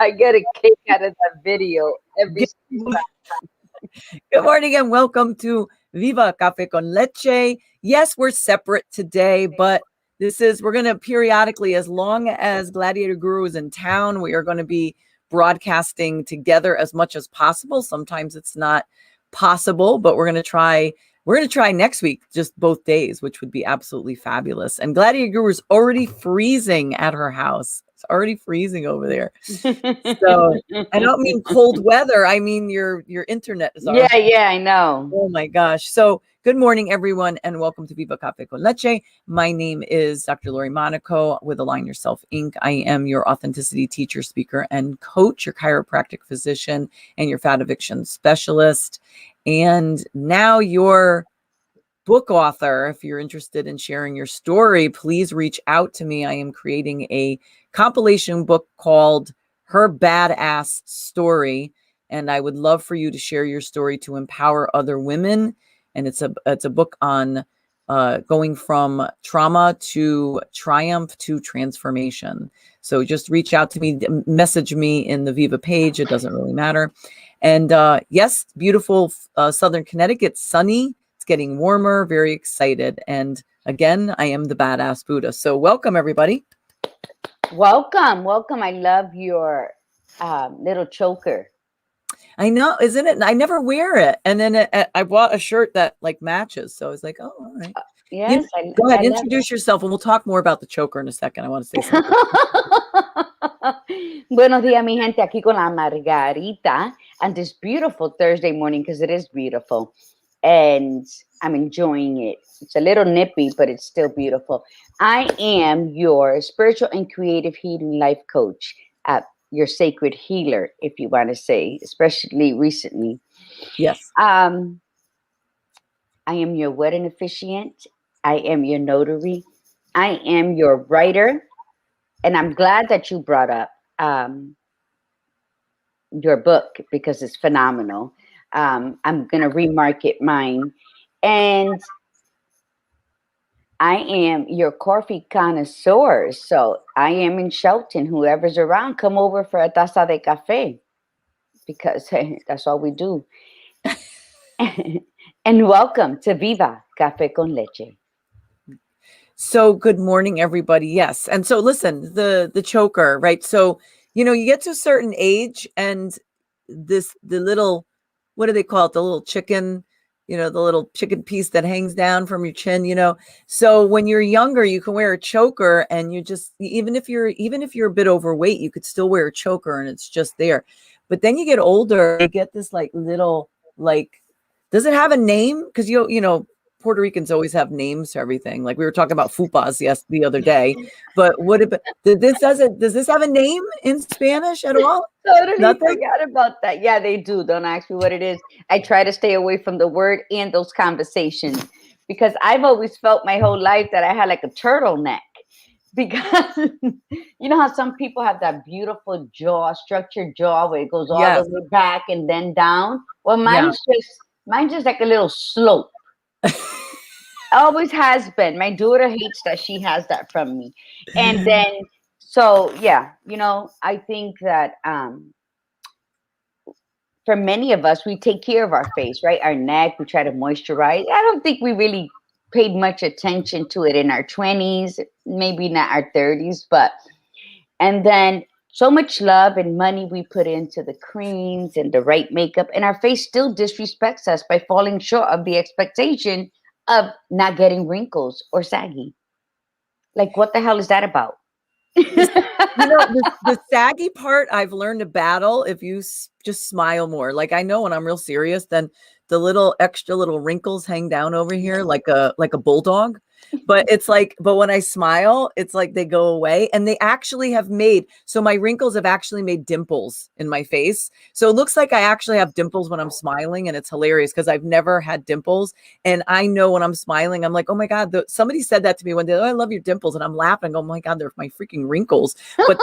I get a kick out of that video every single Good morning and welcome to Viva Cafe con Leche. Yes, we're separate today, but we're going to periodically, as long as Gladiator Guru is in town, we are going to be broadcasting together as much as possible. Sometimes it's not possible, but we're going to try next week, just both days, which would be absolutely fabulous. And Gladiator Guru is already freezing at her house. It's already freezing over there. So I don't mean cold weather. I mean your internet is already. Yeah, I know. Oh my gosh. So good morning, everyone, and welcome to Viva Cafe con Leche. My name is Dr. Lori Monaco with Align Yourself, Inc. I am your authenticity teacher, speaker, and coach, your chiropractic physician, and your fat eviction specialist. And now your book author. If you're interested in sharing your story, please reach out to me. I am creating a compilation book called Her Badass Story, and I would love for you to share your story to empower other women. And it's a book on going from trauma to triumph to transformation. So just reach out to me, message me in the Viva page. It doesn't really matter. And yes, beautiful Southern Connecticut, sunny. It's getting warmer, very excited. And again, I am the Badass Buddha. So welcome, everybody. Welcome. I love your little choker. I know, isn't it? I never wear it. And then I bought a shirt that like matches. So I was like, oh, all right. Yes. Go ahead, introduce yourself, and we'll talk more about the choker in a second. I want to say something. Buenos días, mi gente, aquí con la Margarita on this beautiful Thursday morning, because it is beautiful. And I'm enjoying it. It's a little nippy, but it's still beautiful. I am your spiritual and creative healing life coach, your sacred healer, if you want to say, especially recently. Yes. I am your wedding officiant. I am your notary. I am your writer. And I'm glad that you brought up your book, because it's phenomenal. I'm going to remarket mine. And I am your coffee connoisseur. So I am in Shelton. Whoever's around, come over for a taza de café, because hey, that's all we do. And welcome to Viva Cafe con Leche. So good morning, everybody. Yes. And so listen, the choker, right? So, you get to a certain age and the little, what do they call it? The little chicken, the little chicken piece that hangs down from your chin, So when you're younger, you can wear a choker, and you just, even if you're a bit overweight, you could still wear a choker and it's just there. But then you get older, you get this like little, like, does it have a name? Because Puerto Ricans always have names for everything. Like we were talking about fupas the other day, but does this have a name in Spanish at all? Totally forgot about that. Yeah, they do. Don't ask me what it is. I try to stay away from the word and those conversations, because I've always felt my whole life that I had like a turtleneck, because you know how some people have that beautiful structured jaw where it goes all the way back and then down. Well, mine's just like a little slope. Always has been. My daughter hates that she has that from me. And then, so yeah, I think that for many of us, we take care of our face, right? Our neck, we try to moisturize. I don't think we really paid much attention to it in our 20s, maybe not our 30s, and then so much love and money we put into the creams and the right makeup, and our face still disrespects us by falling short of the expectation of not getting wrinkles or saggy. Like, what the hell is that about? The saggy part, I've learned to battle if you just smile more. Like, I know when I'm real serious, then the little extra little wrinkles hang down over here like a bulldog. But when I smile, it's like they go away, and they actually so my wrinkles have actually made dimples in my face. So it looks like I actually have dimples when I'm smiling, and it's hilarious because I've never had dimples. And I know when I'm smiling, I'm like, oh my God, somebody said that to me one day. Oh, I love your dimples. And I'm laughing. Oh my God, they're my freaking wrinkles. But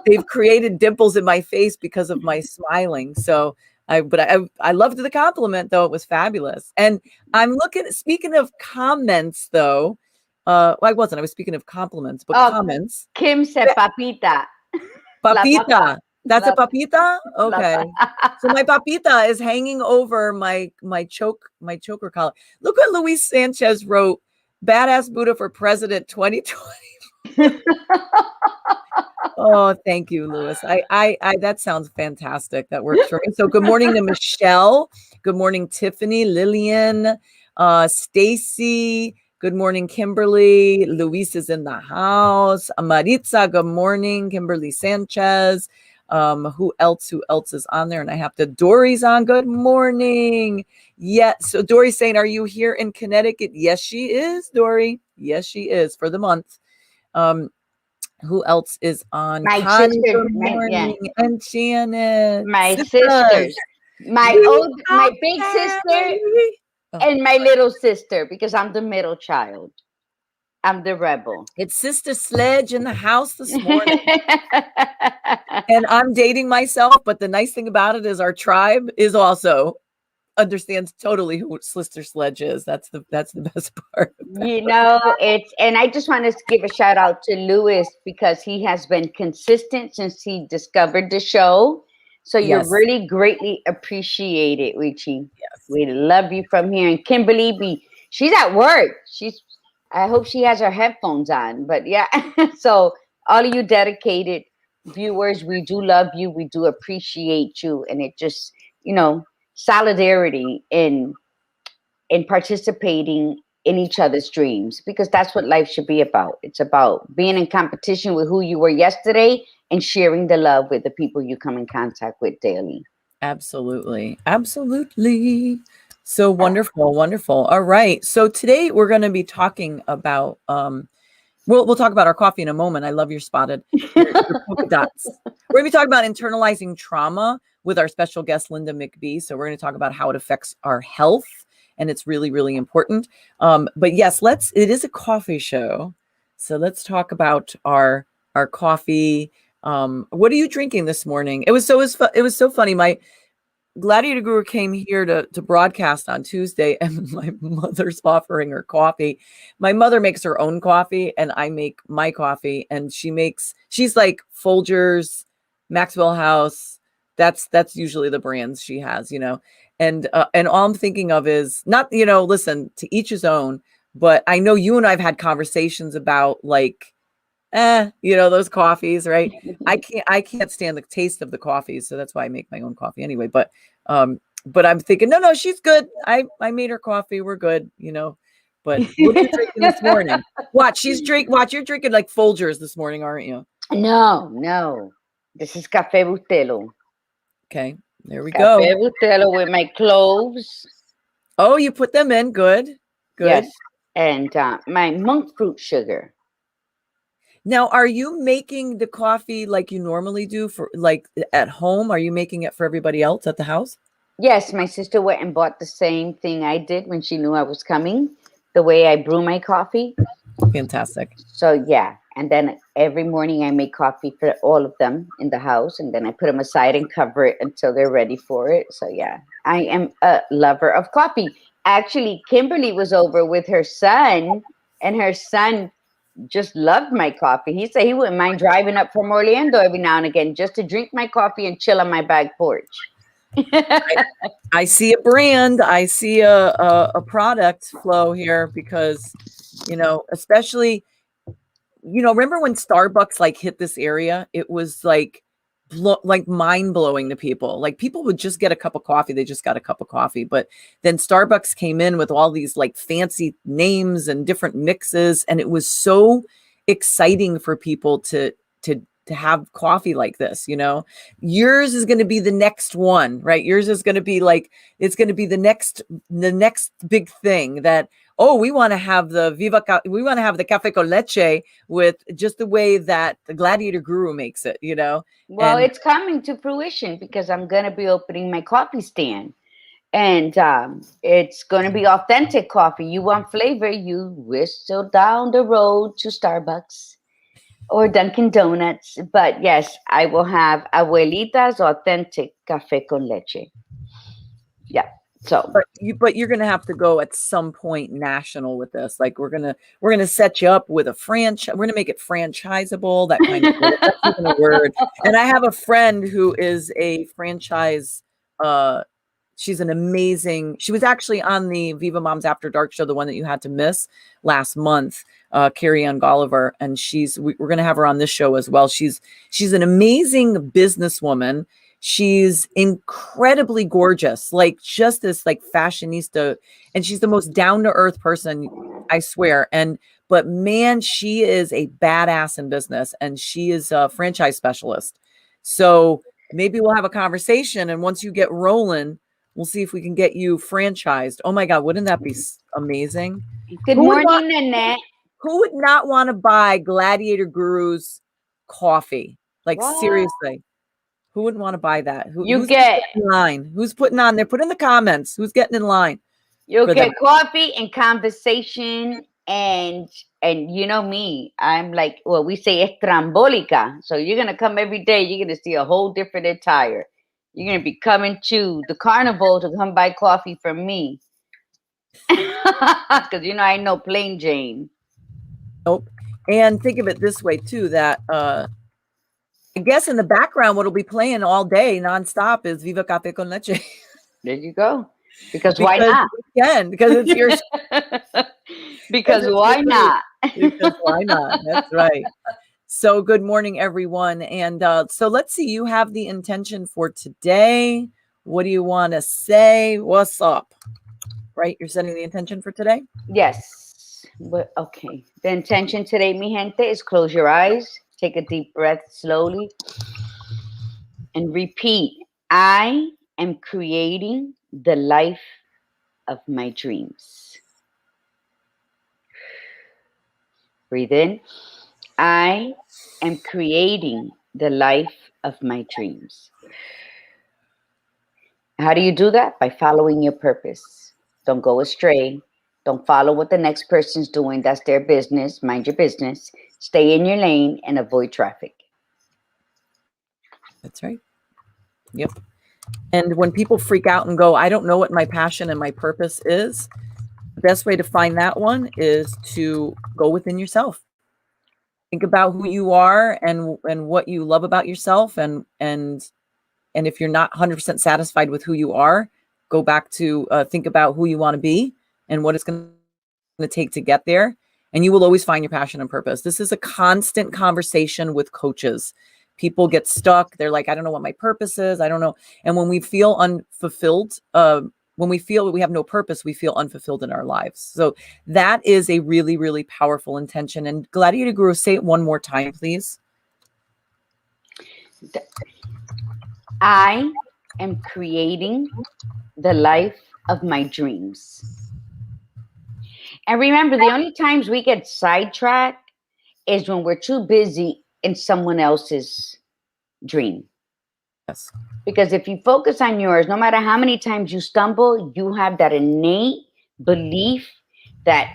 they've created dimples in my face because of my smiling. So I loved the compliment, though. It was fabulous. And I'm speaking of comments, though. I was speaking of compliments, but comments. Kim said papita. Papita. That's a Love, papita? love. Okay. So my papita is hanging over my choker collar. Look what Luis Sanchez wrote. Badass Buddha for President 2020. Oh, thank you, Louis. I that sounds fantastic. That works for me. So good morning to Michelle. Good morning, Tiffany, Lillian, Stacy. Good morning, Kimberly. Luis is in the house. Maritza, good morning. Kimberly Sanchez. Who else is on there? And I have to, Dory's on. Good morning. Yeah. So Dory's saying, are you here in Connecticut? Yes, she is, Dory. Yes, she is for the month. Who else is on? My Connie, sister, good morning. And Janet. my Sisters. sisters, my big sister, Oh, and my little sister, because I'm the middle child. I'm the rebel. it's Sister Sledge in the house this morning. And I'm dating myself, but the nice thing about it is our tribe is also understands totally who Sister Sledge is. That's the best part. It's, and I just want to give a shout out to Lewis because he has been consistent since he discovered the show. So you're Yes. really greatly appreciated, Richie. Yes. We love you from here. And Kimberly she's at work. I hope she has her headphones on. But yeah, so all of you dedicated viewers, we do love you. We do appreciate you. And it just, solidarity in participating in each other's dreams, because that's what life should be about. It's about being in competition with who you were yesterday and sharing the love with the people you come in contact with daily. Absolutely. Absolutely. So wonderful. Wonderful. All right. So today we're going to be talking about, we'll talk about our coffee in a moment. I love your spotted your polka dots. We're going to be talking about internalizing trauma with our special guest, Linda McBee. So we're going to talk about how it affects our health. And it's really, really important. But yes, it is a coffee show. So let's talk about our coffee. What are you drinking this morning? It was so funny. My Gladiator Guru came here to broadcast on Tuesday, and my mother's offering her coffee. My mother makes her own coffee, and I make my coffee. And she's like Folgers, Maxwell House. That's usually the brands she has, And all I'm thinking of is not, listen, to each his own. But I know you and I've had conversations about like, those coffees, right? I can't stand the taste of the coffees, so that's why I make my own coffee anyway. But I'm thinking, no, she's good. I made her coffee. We're good, But what are you drinking this morning? Watch, you're drinking like Folgers this morning, aren't you? No. This is Cafe Bustelo. Okay, there we go. Cafe Bustelo with my cloves. Oh, you put them in. Good. Yes, and my monk fruit sugar. Now, are you making the coffee like you normally do for like at home? Are you making it for everybody else at the house? Yes, my sister went and bought the same thing I did when she knew I was coming, the way I brew my coffee. Fantastic. So yeah, and then every morning I make coffee for all of them in the house, and then I put them aside and cover it until they're ready for it. So yeah, I am a lover of coffee. Actually, Kimberly was over with her son, and her son just loved my coffee. He said he wouldn't mind driving up from Orlando every now and again just to drink my coffee and chill on my back porch. I see a brand. I see a product flow here because, especially, remember when Starbucks like hit this area? It was like mind blowing to people. Like people would just get a cup of coffee. They just got a cup of coffee. But then Starbucks came in with all these like fancy names and different mixes. And it was so exciting for people to have coffee like this, yours is going to be the next one, right? Yours is going to be like, it's going to be the next big thing that, we want to have the we want to have the Cafe con Leche with just the way that the Gladiator Guru makes it, Well, it's coming to fruition because I'm going to be opening my coffee stand, and it's going to be authentic coffee. You want flavor, you whistle down the road to Starbucks or Dunkin' Donuts. But yes, I will have Abuelita's authentic Cafe con Leche. Yeah. So but you're gonna have to go at some point national with this. Like we're gonna set you up with a franchise. We're gonna make it franchisable. That kind of word. That's even a word. And I have a friend who is a franchise. She's an amazing. She was actually on the Viva Moms After Dark show, the one that you had to miss last month. Carrie Ann Golliver, and we're gonna have her on this show as well. She's an amazing businesswoman. She's incredibly gorgeous, like just this like fashionista, and she's the most down-to-earth person, I swear. But man, she is a badass in business, and she is a franchise specialist. So maybe we'll have a conversation, and once you get rolling, we'll see if we can get you franchised. Oh my God, wouldn't that be amazing? Good morning, Nanette. Who would not want to buy Gladiator Guru's coffee? Like What? Seriously. Who wouldn't want to buy that? Who's getting in line? Who's putting on there? Put in the comments. Who's getting in line? You'll get coffee and conversation, and you know me. I'm like, well, we say estrambólica. So you're gonna come every day. You're gonna see a whole different attire. You're gonna be coming to the carnival to come buy coffee from me. Because I ain't no plain Jane. Nope. And think of it this way too, that I guess in the background, what'll be playing all day nonstop is Viva Cafe con Leche. There you go. Because why not? Again, because it's your. Because why not? Because why not? That's right. So good morning, everyone. And so let's see. You have the intention for today. What do you want to say? What's up? Right? You're setting the intention for today? Yes. But okay. The intention today, mi gente, is close your eyes. Take a deep breath slowly and repeat. I am creating the life of my dreams. Breathe in. I am creating the life of my dreams. How do you do that? By following your purpose. Don't go astray. Don't follow what the next person's doing. That's their business. Mind your business. Stay in your lane and avoid traffic. That's right. Yep. And when people freak out and go, I don't know what my passion and my purpose is, the best way to find that one is to go within yourself. Think about who you are and what you love about yourself. And if you're not 100% satisfied with who you are, go back to think about who you want to be and what it's going to take to get there. And you will always find your passion and purpose. This is a constant conversation with coaches. People get stuck. They're like, I don't know what my purpose is. I don't know. And when we feel unfulfilled, when we feel that we have no purpose, we feel unfulfilled in our lives. So that is a really, really powerful intention. And Gladiator Guru, say it one more time, please. I am creating the life of my dreams. And remember, the only times we get sidetracked is when we're too busy in someone else's dream. Yes. Because if you focus on yours, no matter how many times you stumble, you have that innate belief that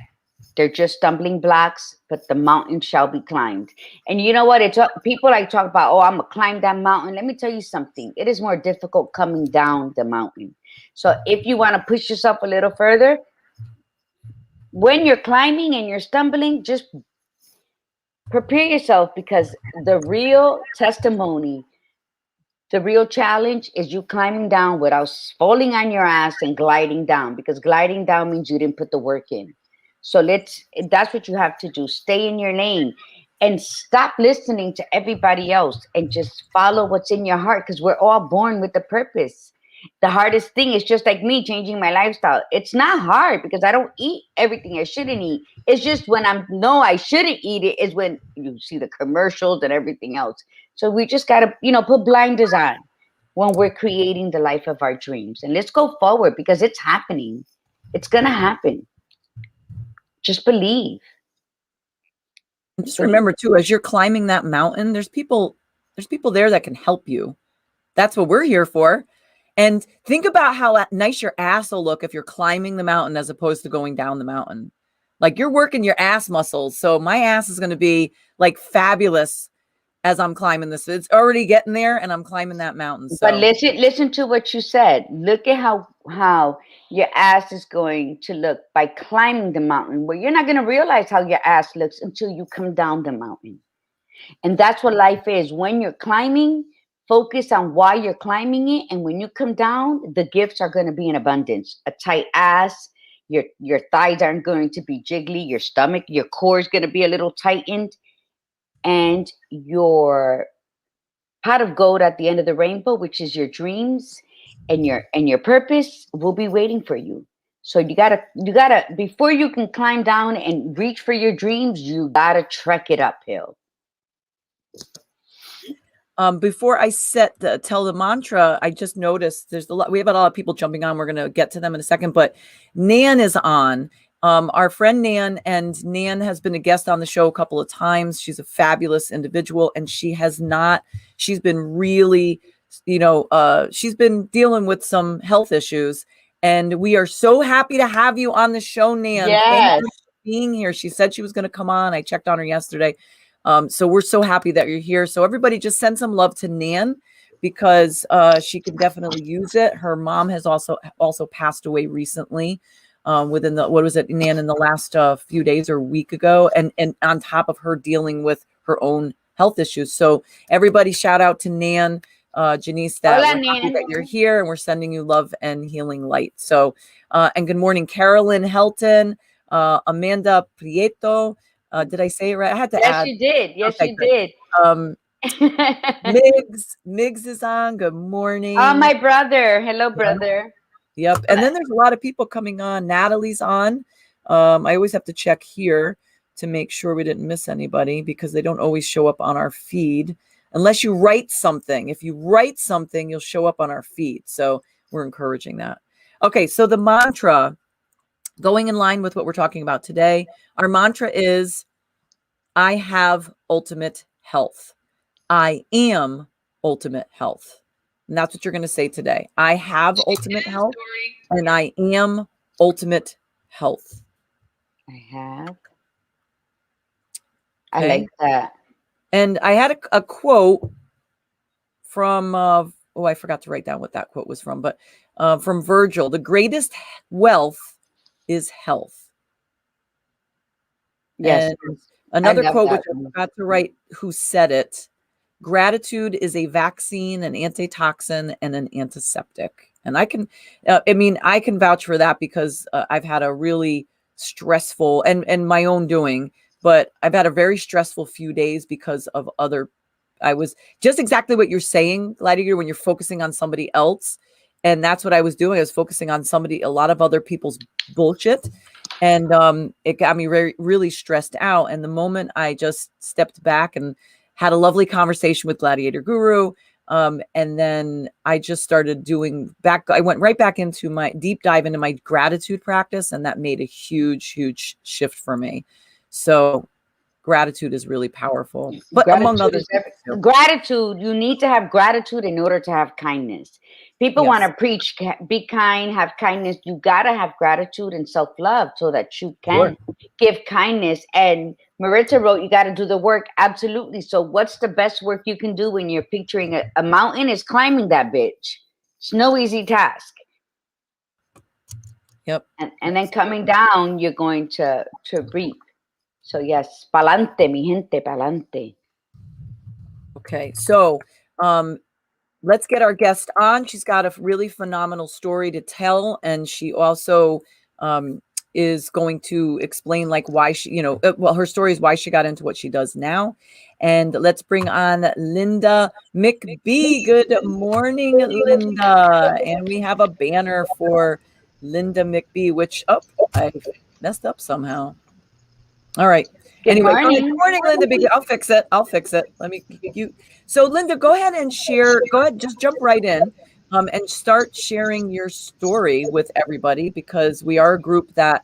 they're just stumbling blocks, but the mountain shall be climbed. And you know what? People like talk about, oh, I'm going to climb that mountain. Let me tell you something. It is more difficult coming down the mountain. So if you want to push yourself a little further, when you're climbing and you're stumbling, just prepare yourself, because the real testimony, the real challenge is you climbing down without falling on your ass and gliding down, because gliding down means you didn't put the work in. So that's what you have to do. Stay in your lane and stop listening to everybody else and just follow what's in your heart, because we're all born with a purpose. The hardest thing is just like me changing my lifestyle. It's not hard because I don't eat everything I shouldn't eat. It's just when I shouldn't eat it is when you see the commercials and everything else. So we just got to, put blinders on when we're creating the life of our dreams. And let's go forward, because it's happening. It's going to happen. Just believe. And just remember too, as you're climbing that mountain, there's people there that can help you. That's what we're here for. And think about how nice your ass will look if you're climbing the mountain as opposed to going down the mountain. Like, you're working your ass muscles. So my ass is going to be like fabulous as I'm climbing this. It's already getting there and I'm climbing that mountain. But So listen to what you said. Look at how your ass is going to look by climbing the mountain. Well, you're not going to realize how your ass looks until you come down the mountain. And that's what life is. When you're climbing, focus on why you're climbing it. And when you come down, the gifts are going to be in abundance. A tight ass, your thighs aren't going to be jiggly, your stomach, your core is going to be a little tightened, and your pot of gold at the end of the rainbow, which is your dreams and your purpose, will be waiting for you. So you gotta before you can climb down and reach for your dreams, you gotta trek it uphill. Before I tell the mantra, I just noticed we have a lot of people jumping on. We're going to get to them in a second, but Nan is on. Our friend Nan, and Nan has been a guest on the show a couple of times. She's a fabulous individual, and she's been really, she's been dealing with some health issues, and we are so happy to have you on the show, Nan. Yes. Thank you for being here. She said she was going to come on. I checked on her yesterday. So we're so happy that you're here. So everybody just send some love to Nan, because she can definitely use it. Her mom has also passed away recently, within Nan, in the last few days or week ago. And on top of her dealing with her own health issues. So everybody shout out to Nan, Janice, that Hola, we're happy Nan. that you're here, and we're sending you love and healing light. So, and good morning, Carolyn Helton, Amanda Prieto. Did I say it right? I had to add. Yes, you did. Yes, Okay, you good. did. Migs is on. Good morning. Oh, my brother. Hello, brother. Yep. And then there's a lot of people coming on. Natalie's on. I always have to check here to make sure we didn't miss anybody, because they don't always show up on our feed unless you write something. If you write something, you'll show up on our feed. So we're encouraging that. Okay. So the mantra, going in line with what we're talking about today, our mantra is, I have ultimate health. I am ultimate health. And that's what you're going to say today. I have ultimate health, and I am ultimate health. I have. Okay. I like that. And I had a quote from, I forgot to write down what that quote was from, but from Virgil: the greatest wealth is health. Yes. And another quote, which I forgot to write who said it: gratitude is a vaccine, an antitoxin, and an antiseptic. And I can vouch for that, because I've had a really stressful and my own doing, but I've had a very stressful few days because of I was just exactly what you're saying, Gladiator, when you're focusing on somebody else. And that's what I was doing. I was focusing on a lot of other people's bullshit. And it got me really stressed out. And the moment I just stepped back and had a lovely conversation with Gladiator Guru, and then I just started I went right back into my deep dive into my gratitude practice, and that made a huge shift for me. So gratitude is really powerful. But among other things, gratitude, you need to have gratitude in order to have kindness. People want to preach, be kind, have kindness. You got to have gratitude and self-love so that you can give kindness. And Maritza wrote, you got to do the work. Absolutely. So what's the best work you can do when you're picturing a mountain? Is climbing that bitch. It's no easy task. Yep. And then coming down, you're going to reap. So yes, pa'lante, mi gente, pa'lante. Okay, so let's get our guest on. She's got a really phenomenal story to tell, and she also is going to explain why she, her story is why she got into what she does now. And let's bring on Linda McBee. Good morning, Linda. And we have a banner for Linda McBee, which I messed up somehow. All right. Good morning. Good morning, Linda. I'll fix it. Let me So Linda, go ahead and share. Go ahead, just jump right in and start sharing your story with everybody, because we are a group that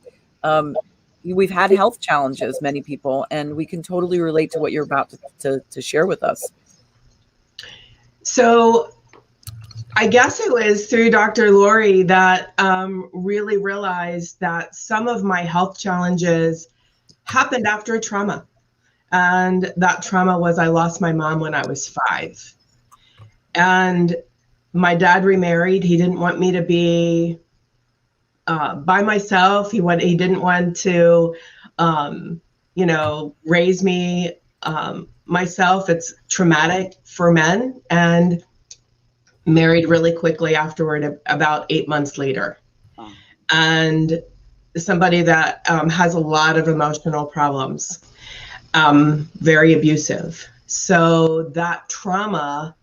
we've had health challenges, many people, and we can totally relate to what you're about to share with us. So I guess it was through Dr. Lori that really realized that some of my health challenges happened after a trauma. And that trauma was I lost my mom when I was 5. And my dad remarried. He didn't want me to be by myself. He didn't want to, raise me myself. It's traumatic for men. And married really quickly afterward, about 8 months later. Oh. And somebody that has a lot of emotional problems, very abusive. So that trauma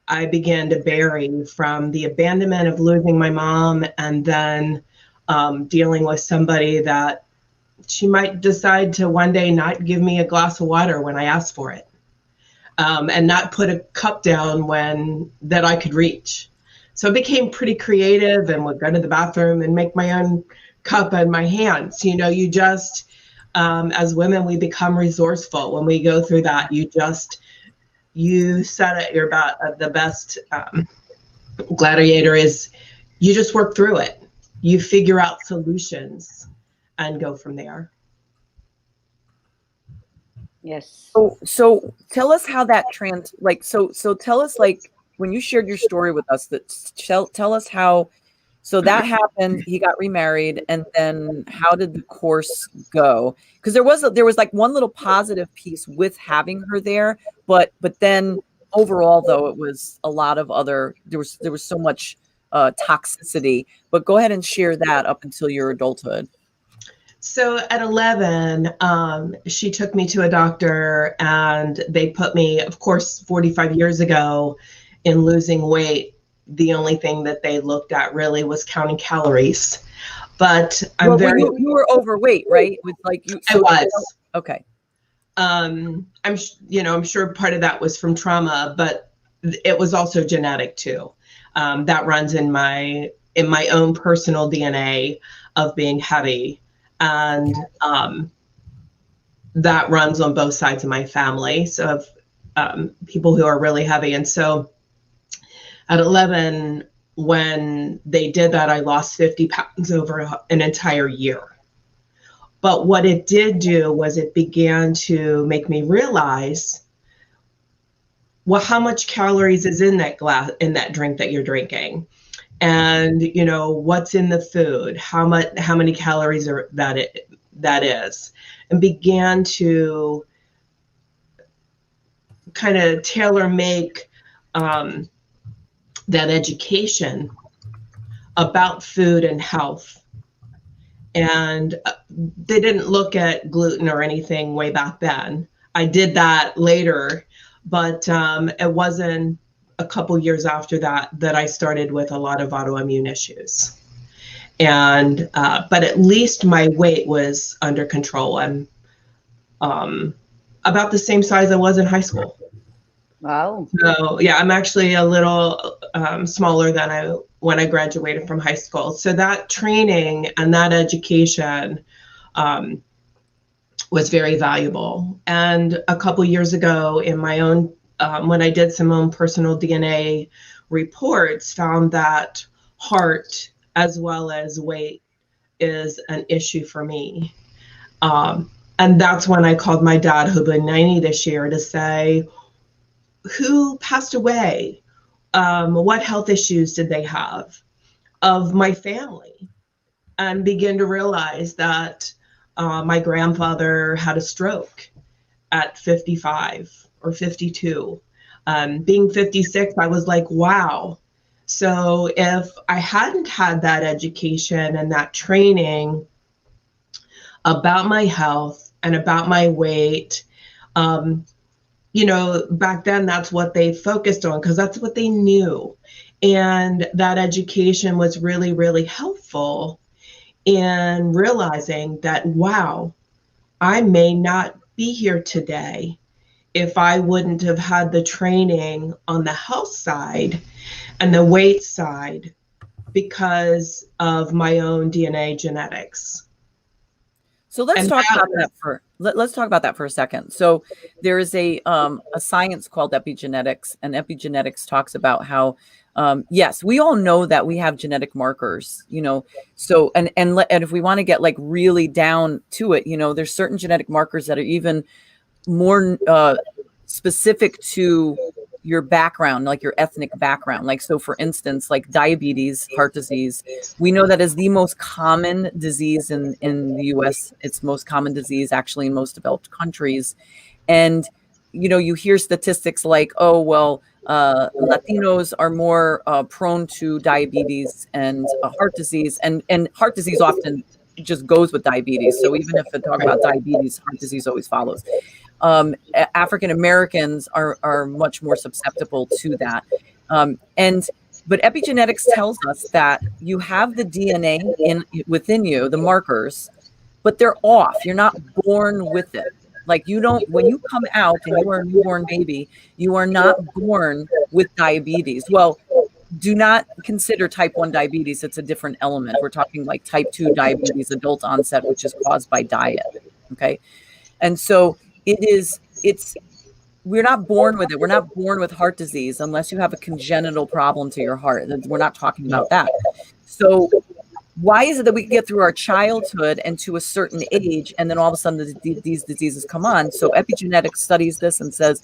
I began to bury from the abandonment of losing my mom, and then dealing with somebody that she might decide to one day not give me a glass of water when I ask for it, and not put a cup down that I could reach. So I became pretty creative and would go to the bathroom and make my own cup in my hands. You just, as women, we become resourceful when we go through that. You said it, you're about the best gladiator is you just work through it. You figure out solutions and go from there. Yes. So tell us how that so tell us, like, when you shared your story with us, tell us how, so that happened, he got remarried, and then how did the course go? Because there was like one little positive piece with having her there, but then overall, though, it was a lot of there was so much toxicity. But go ahead and share that up until your adulthood. So at 11, she took me to a doctor, and they put me, of course, 45 years ago, in losing weight. The only thing that they looked at really was counting calories. But you were overweight, right? With like you. I was. Okay. I'm sure part of that was from trauma, but it was also genetic too. That runs in my own personal DNA of being heavy. And that runs on both sides of my family. So of people who are really heavy. And so at 11, when they did that, I lost 50 pounds over an entire year. But what it did do was it began to make me realize, well, how much calories is in that drink that you're drinking? And what's in the food, how many calories that is, and began to kind of tailor make that education about food and health. And they didn't look at gluten or anything way back then. I did that later, but it wasn't a couple years after that I started with a lot of autoimmune issues. And but at least my weight was under control. I'm about the same size I was in high school. Wow. So yeah, I'm actually a little smaller than when I graduated from high school. So that training and that education was very valuable. And a couple years ago, in my own when I did some own personal DNA reports, found that heart as well as weight is an issue for me. And that's when I called my dad, who'll be 90 this year, to say, who passed away? What health issues did they have of my family? And begin to realize that my grandfather had a stroke at 55 or 52. Being 56, I was like, wow. So if I hadn't had that education and that training about my health and about my weight, back then that's what they focused on because that's what they knew. And that education was really, really helpful in realizing that, wow, I may not be here today if I wouldn't have had the training on the health side and the weight side because of my own DNA genetics. So let's talk about that for a second. So there is a science called epigenetics, and epigenetics talks about how yes, we all know that we have genetic markers, so and if we want to get like really down to it, there's certain genetic markers that are even more specific to your background, like your ethnic background. Like, so for instance, like diabetes, heart disease, we know that is the most common disease in the US. It's most common disease actually in most developed countries. And, you know, you hear statistics like, oh, well, Latinos are more prone to diabetes and heart disease, and heart disease often just goes with diabetes. So even if we talk about diabetes, heart disease always follows. African Americans are much more susceptible to that. But epigenetics tells us that you have the DNA within you, the markers, but they're off. You're not born with it. Like you don't, when you come out and you are a newborn baby, you are not born with diabetes. Well, do not consider type 1 diabetes. It's a different element. We're talking like type 2 diabetes, adult onset, which is caused by diet. Okay. And so we're not born with it. We're not born with heart disease unless you have a congenital problem to your heart. We're not talking about that. So why is it that we get through our childhood and to a certain age, and then all of a sudden these diseases come on? So epigenetics studies this and says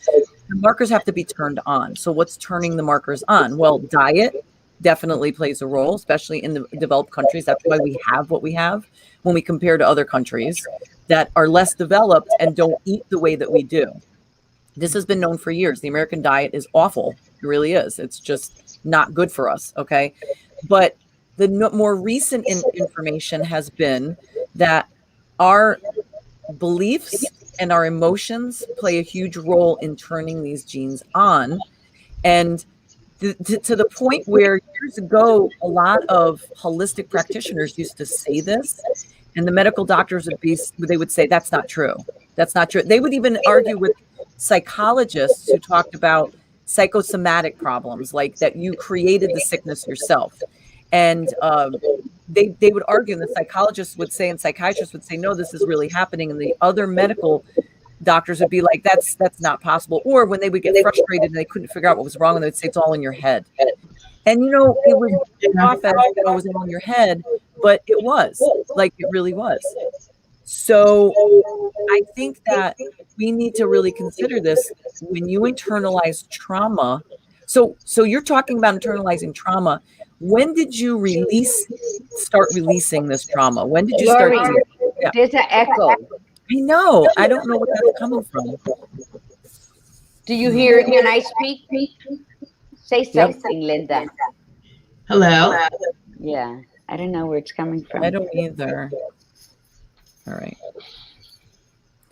the markers have to be turned on. So what's turning the markers on? Well, diet definitely plays a role, especially in the developed countries. That's why we have what we have when we compare to other countries that are less developed and don't eat the way that we do. This has been known for years. The American diet is awful. It really is. It's just not good for us. Okay. But the more recent information has been that our beliefs and our emotions play a huge role in turning these genes on. And to the point where years ago, a lot of holistic practitioners used to say this, and the medical doctors would say, that's not true. That's not true. They would even argue with psychologists who talked about psychosomatic problems, like that you created the sickness yourself. And they would argue, and the psychologists would say, and psychiatrists would say, no, this is really happening. And the other medical doctors would be like, that's not possible. Or when they would get frustrated and they couldn't figure out what was wrong, and they'd say, it's all in your head. And, you know, it was off as it was all in your head, but it was, like, it really was. So I think that we need to really consider this when you internalize trauma. So you're talking about internalizing trauma. When did you start releasing this trauma? When did you start? Lori, there's an echo. I know. I don't know where that's coming from. Do you hear it when I speak? Say something, Linda. Hello. Yeah, I don't know where it's coming from. I don't either. All right.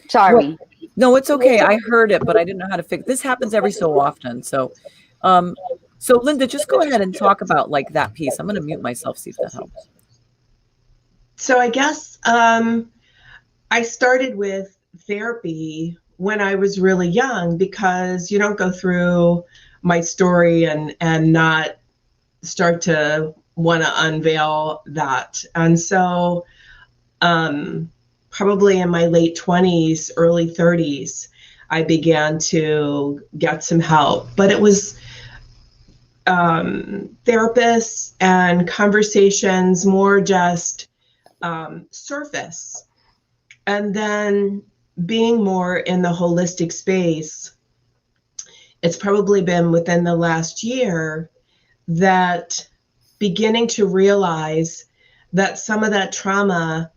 Sorry. Well, no, it's okay. I heard it, but I didn't know how to fix. This happens every so often. So Linda, just go ahead and talk about like that piece. I'm going to mute myself, see if that helps. So I guess I started with therapy when I was really young, because you don't go through my story and not start to want to unveil that. And so probably in my late 20s, early 30s, I began to get some help. But it was therapists and conversations, more just surface. And then being more in the holistic space, it's probably been within the last year that beginning to realize that some of that trauma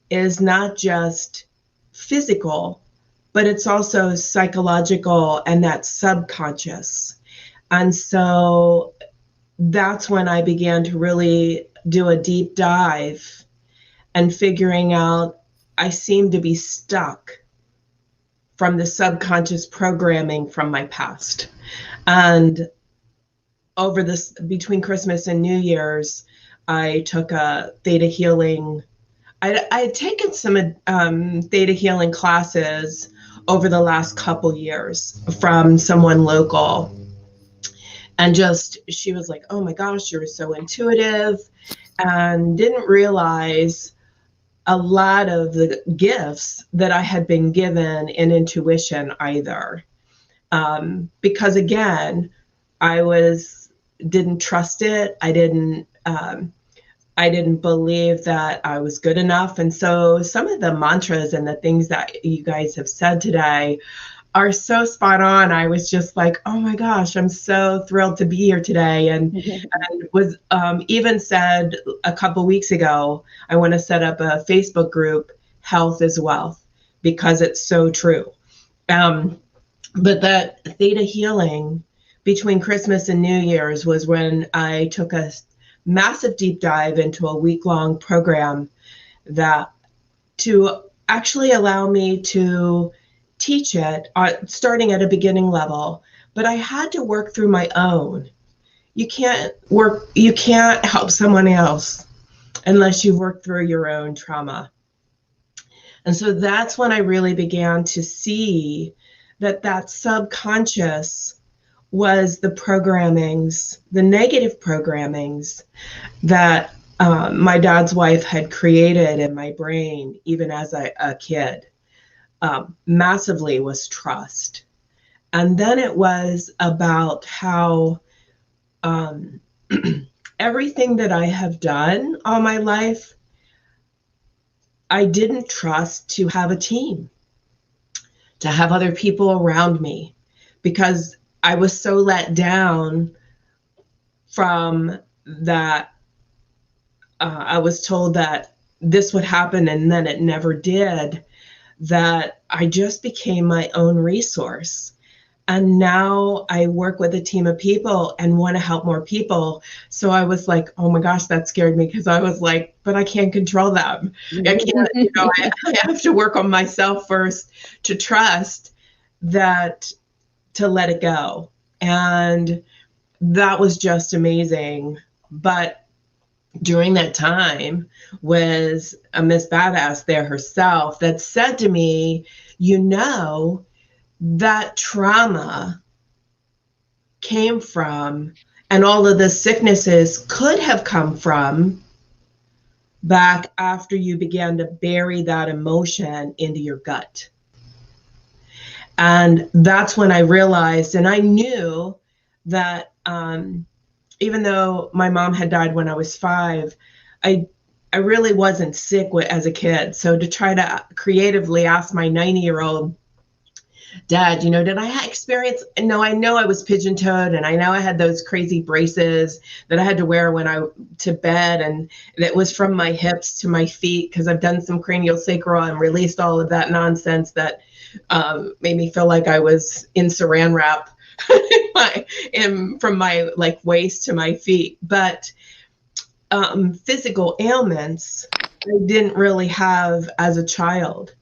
is not just physical, but it's also psychological and that subconscious. And so that's when I began to really do a deep dive and figuring out I seem to be stuck from the subconscious programming from my past. And over this, between Christmas and New Year's, I took a theta healing. I had taken some theta healing classes over the last couple years from someone local. And just, she was like, oh my gosh, you're so intuitive, and didn't realize a lot of the gifts that I had been given in intuition either. Because again, I didn't trust it. I didn't I didn't believe that I was good enough. And so some of the mantras and the things that you guys have said today are so spot on. I was just like, oh my gosh, I'm so thrilled to be here today. And was even said a couple weeks ago, I want to set up a Facebook group, Health is Wealth, because it's so true. But that theta healing between Christmas and New Year's was when I took a massive deep dive into a week-long program that to actually allow me to teach it starting at a beginning level, but I had to work through my own. You can't help someone else unless you work through your own trauma. And so that's when I really began to see that subconscious was the programmings, the negative programmings that my dad's wife had created in my brain, even as a kid. Massively was trust. And then it was about how everything that I have done all my life, I didn't trust to have a team, to have other people around me, because I was so let down from that. I was told that this would happen and then it never did, that I just became my own resource. And now I work with a team of people and want to help more people. So I was like, oh my gosh, that scared me, because I was like, but I can't control them. I can't, I have to work on myself first to trust that, to let it go. And that was just amazing. But during that time was a Miss Badass there herself that said to me, that trauma came from, and all of the sicknesses could have come from, back after you began to bury that emotion into your gut. And that's when I realized, and I knew that even though my mom had died when I was 5, I really wasn't sick as a kid. So to try to creatively ask my 90-year-old dad, did I experience? No, I know I was pigeon-toed, and I know I had those crazy braces that I had to wear when I to bed, and it was from my hips to my feet, because I've done some cranial sacral and released all of that nonsense that made me feel like I was in saran wrap from my waist to my feet. But physical ailments I didn't really have as a child,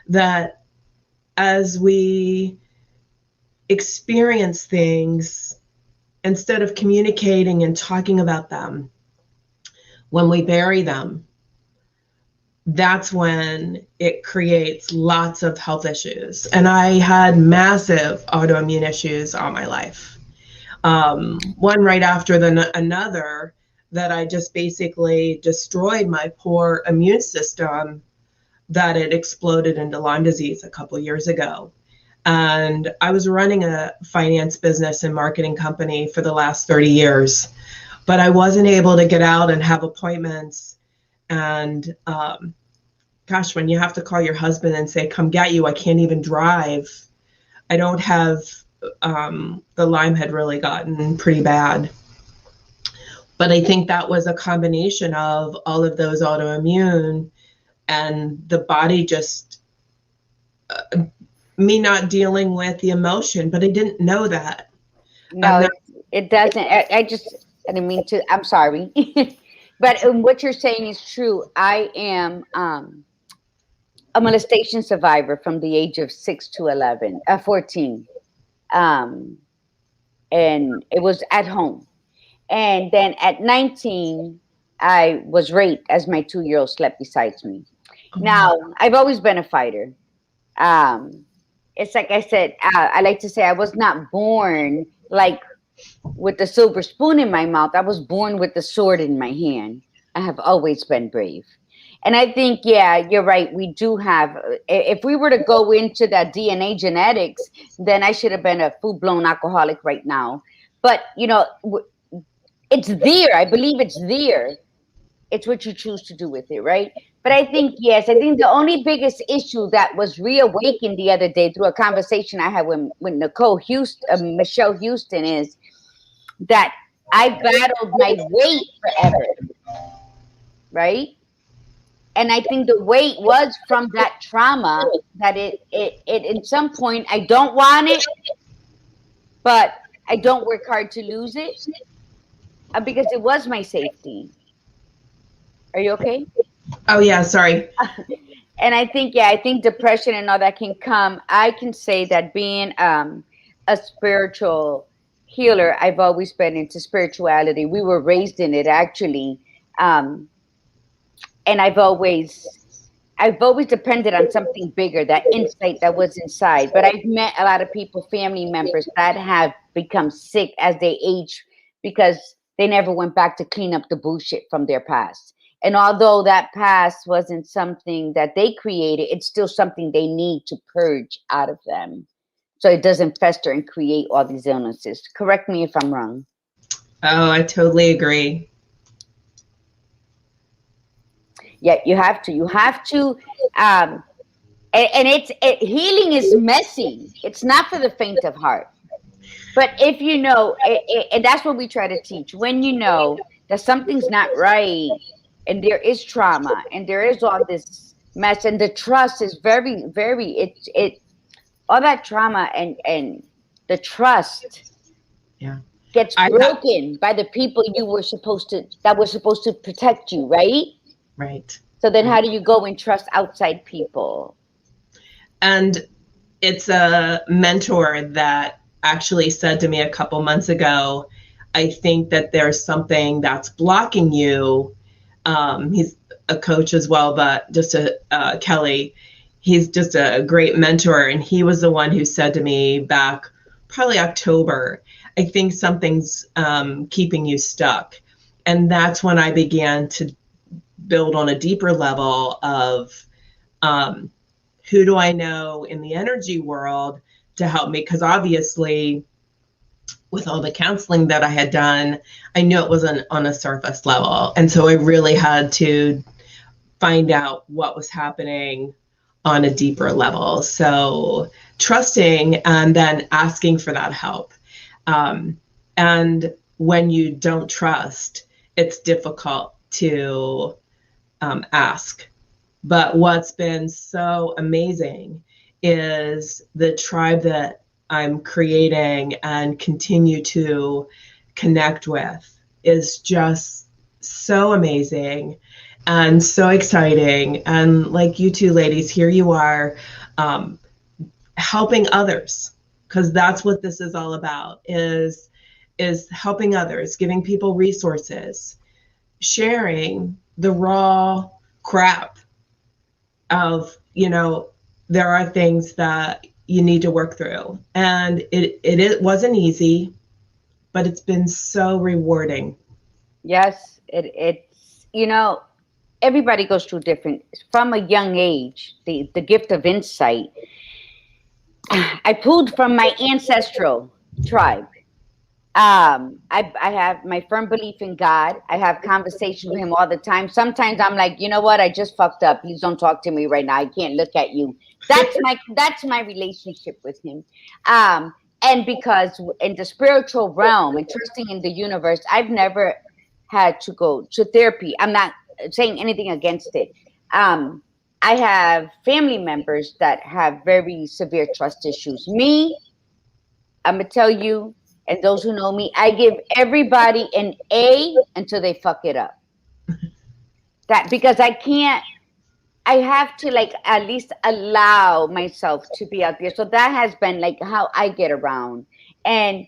that as we experience things, instead of communicating and talking about them, when we bury them, that's when it creates lots of health issues. And I had massive autoimmune issues all my life. One right after another, that I just basically destroyed my poor immune system, that it exploded into Lyme disease a couple of years ago. And I was running a finance business and marketing company for the last 30 years, but I wasn't able to get out and have appointments. And gosh, when you have to call your husband and say, come get you, I can't even drive. I don't have, the Lyme had really gotten pretty bad. But I think that was a combination of all of those autoimmune, and the body just, me not dealing with the emotion, but I didn't know that. No, it doesn't. I didn't mean to, I'm sorry. But what you're saying is true. I am a molestation survivor from the age of 6 to 14. And it was at home. And then at 19, I was raped as my 2-year-old slept beside me. Now, I've always been a fighter. It's like I said, I like to say I was not born with the silver spoon in my mouth. I was born with the sword in my hand. I have always been brave. And I think, yeah, you're right. We do have, if we were to go into that DNA genetics, then I should have been a full-blown alcoholic right now. But, it's there. I believe it's there. It's what you choose to do with it, right? But I think, yes, I think the only biggest issue that was reawakened the other day through a conversation I had with Michelle Houston, is that I battled my weight forever, right? And I think the weight was from that trauma, that it in some point, I don't want it, but I don't work hard to lose it, because it was my safety. Are you okay? Oh yeah, sorry. And I think, yeah, I think depression and all that can come. I can say that being a spiritual healer, I've always been into spirituality. We were raised in it, actually. Um, and I've always depended on something bigger, that insight that was inside. But I've met a lot of people, family members, that have become sick as they age because they never went back to clean up the bullshit from their past. And although that past wasn't something that they created, it's still something they need to purge out of them, so it doesn't fester and create all these illnesses. Correct me if I'm wrong. Oh, I totally agree. Yeah, you have to. And healing is messy. It's not for the faint of heart. But if you know, and that's what we try to teach, when you know that something's not right, and there is trauma, and there is all this mess, and the trust is very, very, all that trauma and the trust, Yeah, gets broken by the people that were supposed to protect you, right? right. So then how do you go and trust outside people? And it's a mentor that actually said to me a couple months ago, I think that there's something that's blocking you. He's a coach as well, but just Kelly, he's just a great mentor. And he was the one who said to me back probably October, I think something's keeping you stuck. And that's when I began to build on a deeper level of who do I know in the energy world to help me? Because obviously, with all the counseling that I had done, I knew it wasn't on a surface level. And so I really had to find out what was happening on a deeper level. So trusting and then asking for that help. And when you don't trust, it's difficult to ask. But what's been so amazing is the tribe that I'm creating and continue to connect with is just so amazing and so exciting. And like you two ladies, here you are helping others, because that's what this is all about, is helping others, giving people resources, sharing the raw crap of, there are things that you need to work through. And it wasn't easy, but it's been so rewarding. Yes, it's, everybody goes through different, from a young age, the gift of insight. I pulled from my ancestral tribe. I have my firm belief in God. I have conversation with him all the time. Sometimes I'm like, you know what? I just fucked up. Please don't talk to me right now. I can't look at you. That's my relationship with him. And because in the spiritual realm and trusting in the universe, I've never had to go to therapy. I'm not saying anything against it. I have family members that have very severe trust issues. Me, I'm gonna tell you, and those who know me, I give everybody an A until they fuck it up. That because I have to at least allow myself to be out there. So that has been how I get around. And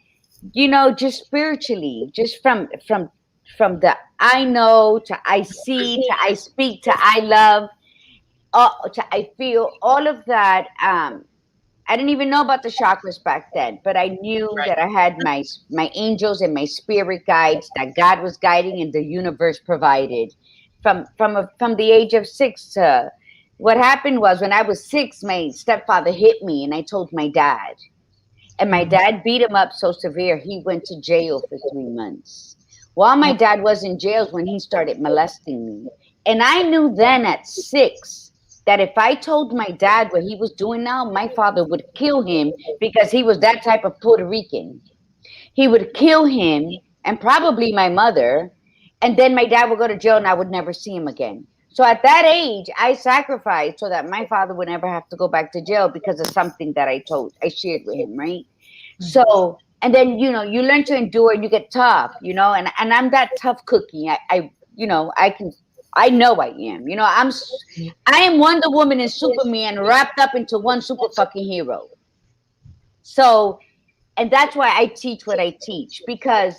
just spiritually, just from the I know to I see to I speak to I love, to I feel, all of that. I didn't even know about the chakras back then, but I knew that I had my angels and my spirit guides, that God was guiding and the universe provided. From the age of 6 what happened was, when I was 6, my stepfather hit me, and I told my dad, and my dad beat him up so severe he went to jail for 3 months. while my dad was in jail when he started molesting me. And I knew then at 6 that if I told my dad what he was doing now, my father would kill him because he was that type of Puerto Rican. He would kill him and probably my mother. And then my dad would go to jail and I would never see him again. So at that age, I sacrificed so that my father would never have to go back to jail because of something that I shared with him, right? So, and then, you learn to endure and you get tough, and I'm that tough cookie. I know I am, I am Wonder Woman and Superman wrapped up into one super fucking hero. So, and that's why I teach what I teach, because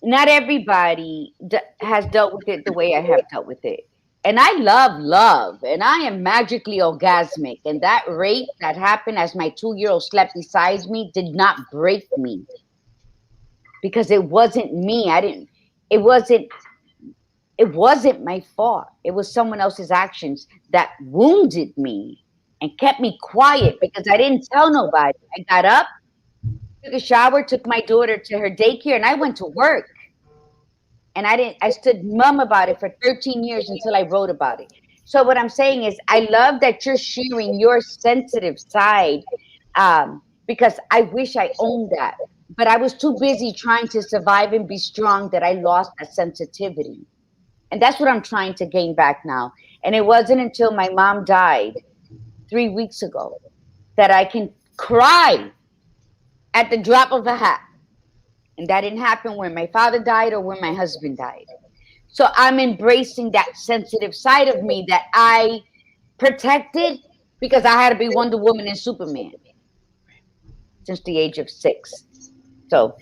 not everybody has dealt with it the way I have dealt with it. And I love, and I am magically orgasmic. And that rape that happened as my 2-year-old slept beside me did not break me, because it wasn't me. It wasn't my fault. It was someone else's actions that wounded me and kept me quiet because I didn't tell nobody. I got up, took a shower, took my daughter to her daycare, and I went to work. And I stood mum about it for 13 years until I wrote about it. So what I'm saying is, I love that you're sharing your sensitive side, because I wish I owned that. But I was too busy trying to survive and be strong that I lost that sensitivity. And that's what I'm trying to gain back now. And it wasn't until my mom died 3 weeks ago that I can cry at the drop of a hat. And that didn't happen when my father died or when my husband died. So I'm embracing that sensitive side of me that I protected because I had to be Wonder Woman and Superman since the age of 6. So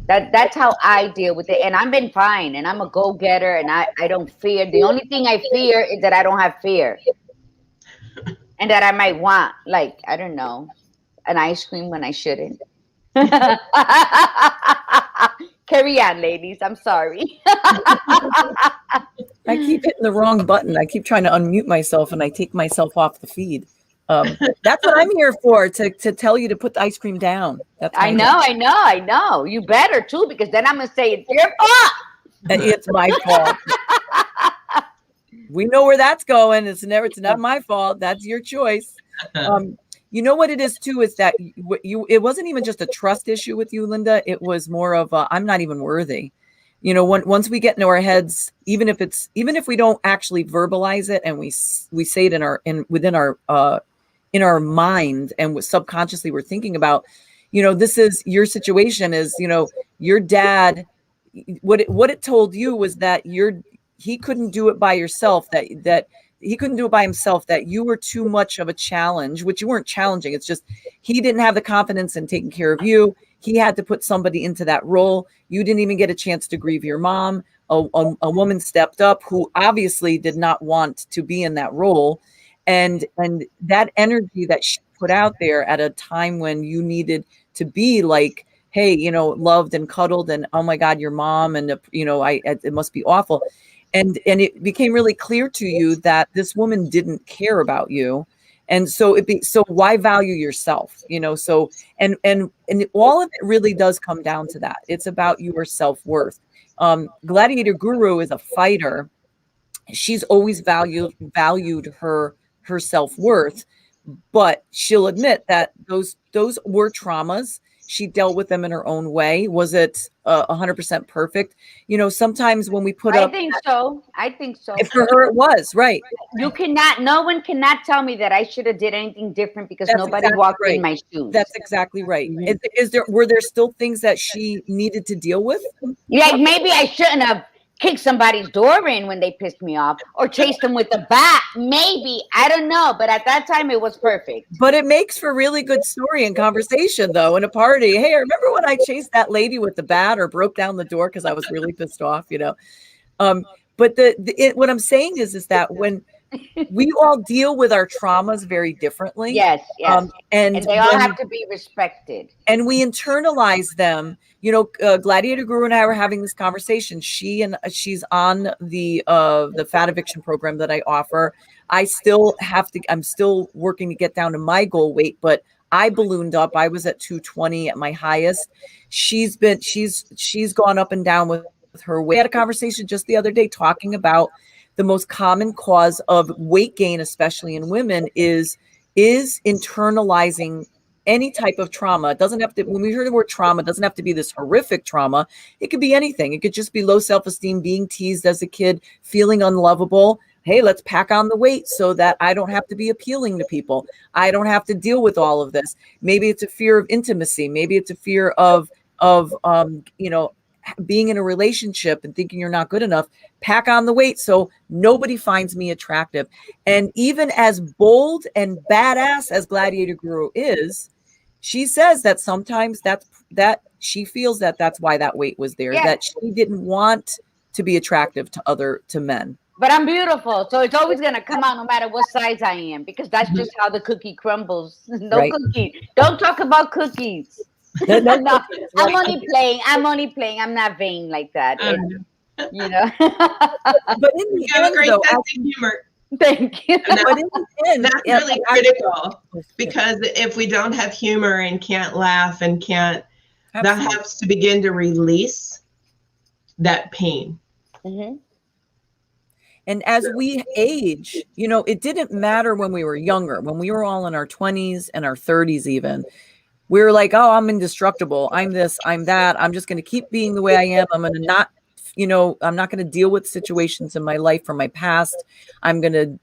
that's how I deal with it. And I've been fine. And I'm a go-getter and I don't fear. The only thing I fear is that I don't have fear. And that I might want, like, I don't know, an ice cream when I shouldn't. Carry on, ladies. I'm sorry. I keep hitting the wrong button. I keep trying to unmute myself and I take myself off the feed. That's what I'm here for, to tell you to put the ice cream down. That's I know. You better too, because then I'm going to say it's your fault. It's my fault. We know where that's going. It's not my fault. That's your choice. You know what it is too, is that it wasn't even just a trust issue with you, Linda. It was more of I'm not even worthy. Once we get into our heads, even if we don't actually verbalize it and we say it within our mind, and subconsciously we're thinking about, this is your situation is, your dad, what it told you was that he couldn't do it by yourself, that he couldn't do it by himself, that you were too much of a challenge, which you weren't challenging. It's just, he didn't have the confidence in taking care of you. He had to put somebody into that role. You didn't even get a chance to grieve your mom. A woman stepped up who obviously did not want to be in that role. And that energy that she put out there at a time when you needed to be like, hey, loved and cuddled, and oh my God, your mom, and it must be awful. And it became really clear to you that this woman didn't care about you. And so so why value yourself? So, and all of it really does come down to that. It's about your self-worth. Gladiator Guru is a fighter. She's always valued her self-worth, but she'll admit that those were traumas. She dealt with them in her own way. Was it 100% perfect? Sometimes when we put up, I think so. For her, it was right. No one cannot tell me that I should have did anything different because nobody walked in my shoes. That's exactly right. Were there still things that she needed to deal with? Like maybe I shouldn't have kicked somebody's door in when they pissed me off, or chased them with a bat. Maybe, I don't know. But at that time, it was perfect. But it makes for really good story and conversation, though, in a party. Hey, I remember when I chased that lady with the bat or broke down the door because I was really pissed off, But what I'm saying is that when we all deal with our traumas very differently. Yes. And they all have to be respected. And we internalize them. Gladiator Guru and I were having this conversation. She's on the fat eviction program that I offer. I'm still working to get down to my goal weight, but I ballooned up. I was at 220 at my highest. She's gone up and down with her weight. We had a conversation just the other day talking about the most common cause of weight gain, especially in women, is internalizing any type of trauma. It doesn't have to, when we hear the word trauma, it doesn't have to be this horrific trauma. It could be anything. It could just be low self-esteem, being teased as a kid, feeling unlovable. Hey, let's pack on the weight so that I don't have to be appealing to people. I don't have to deal with all of this. Maybe it's a fear of intimacy. Maybe it's a fear of being in a relationship and thinking you're not good enough. Pack on the weight so nobody finds me attractive. And even as bold and badass as Gladiator Guru is, she says that sometimes that she feels that that's why that weight was there, that she didn't want to be attractive to men. But I'm beautiful, so it's always gonna come out no matter what size I am, because that's just how the cookie crumbles. No cookie. Don't talk about cookies. No, I'm only playing. I'm not vain like that. But in the end, a great sense of humor. Thank you. But in the end, that's really critical, because if we don't have humor and can't laugh and can't, that helps to begin to release that pain. Mm-hmm. And as we age, it didn't matter when we were younger, when we were all in our 20s and our 30s even. We were like, oh, I'm indestructible. I'm this, I'm that. I'm just going to keep being the way I am. I'm going to not, I'm not going to deal with situations in my life from my past. I'm going to,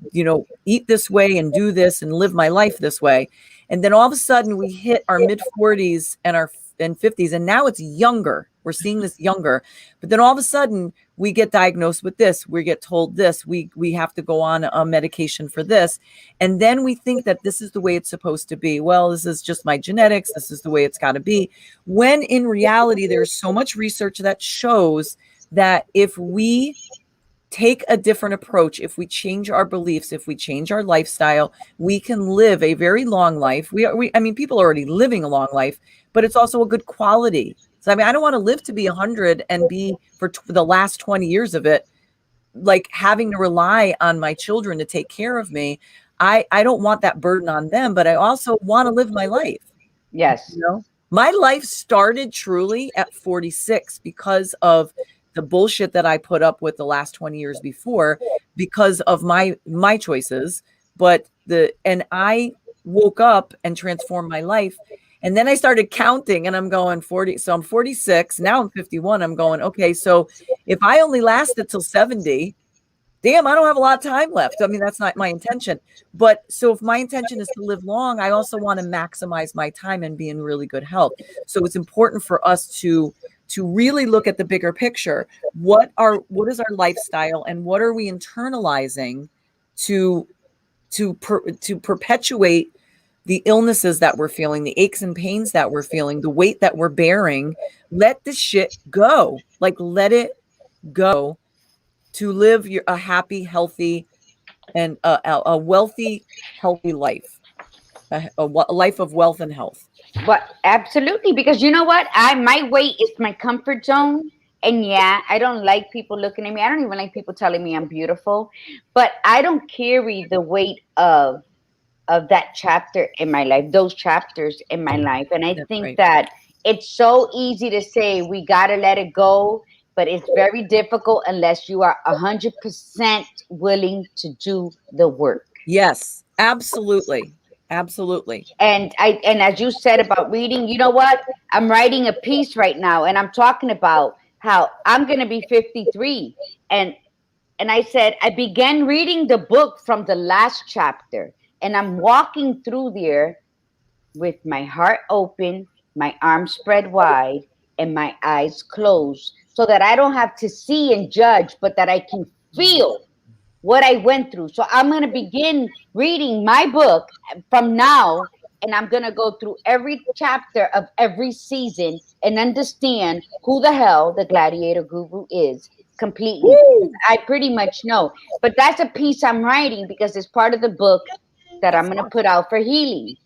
eat this way and do this and live my life this way. And then all of a sudden we hit our mid 40s and our 50s. And now it's younger. We're seeing this younger. But then all of a sudden we get diagnosed with this. We get told this. We have to go on a medication for this. And then we think that this is the way it's supposed to be. Well, this is just my genetics. This is the way it's got to be. When in reality, there's so much research that shows that if we take a different approach, if we change our beliefs, if we change our lifestyle, we can live a very long life. People are already living a long life, but it's also a good quality. So, I don't want to live to be 100 and be for the last 20 years of it, like having to rely on my children to take care of me. I don't want that burden on them, but I also want to live my life. Yes. My life started truly at 46 because of the bullshit that I put up with the last 20 years before, because of my choices. And I woke up and transformed my life. And then I started counting and I'm going 40. So I'm 46. Now I'm 51. I'm going, okay, so if I only lasted till 70, damn, I don't have a lot of time left. That's not my intention. But so if my intention is to live long, I also want to maximize my time and be in really good health. So it's important for us to really look at the bigger picture. What is our lifestyle and what are we internalizing to perpetuate the illnesses that we're feeling, the aches and pains that we're feeling, the weight that we're bearing? Let the shit go. Let it go to live a happy, healthy, and a wealthy, healthy life, a life of wealth and health. But absolutely, because you know what? My weight is my comfort zone. And I don't like people looking at me. I don't even like people telling me I'm beautiful, but I don't carry the weight of that chapter in my life, those chapters in my life. And I think that it's so easy to say we got to let it go, but it's very difficult unless you are 100% willing to do the work. Yes, absolutely. Absolutely. And as you said about reading, you know what? I'm writing a piece right now and I'm talking about how I'm going to be 53. And I said, I began reading the book from the last chapter. And I'm walking through there with my heart open, my arms spread wide, and my eyes closed, so that I don't have to see and judge, but that I can feel what I went through. So I'm going to begin reading my book from now, and I'm going to go through every chapter of every season and understand who the hell the Gladiator Guru is completely. I pretty much know. But that's a piece I'm writing because it's part of the book that I'm going to put out for healing,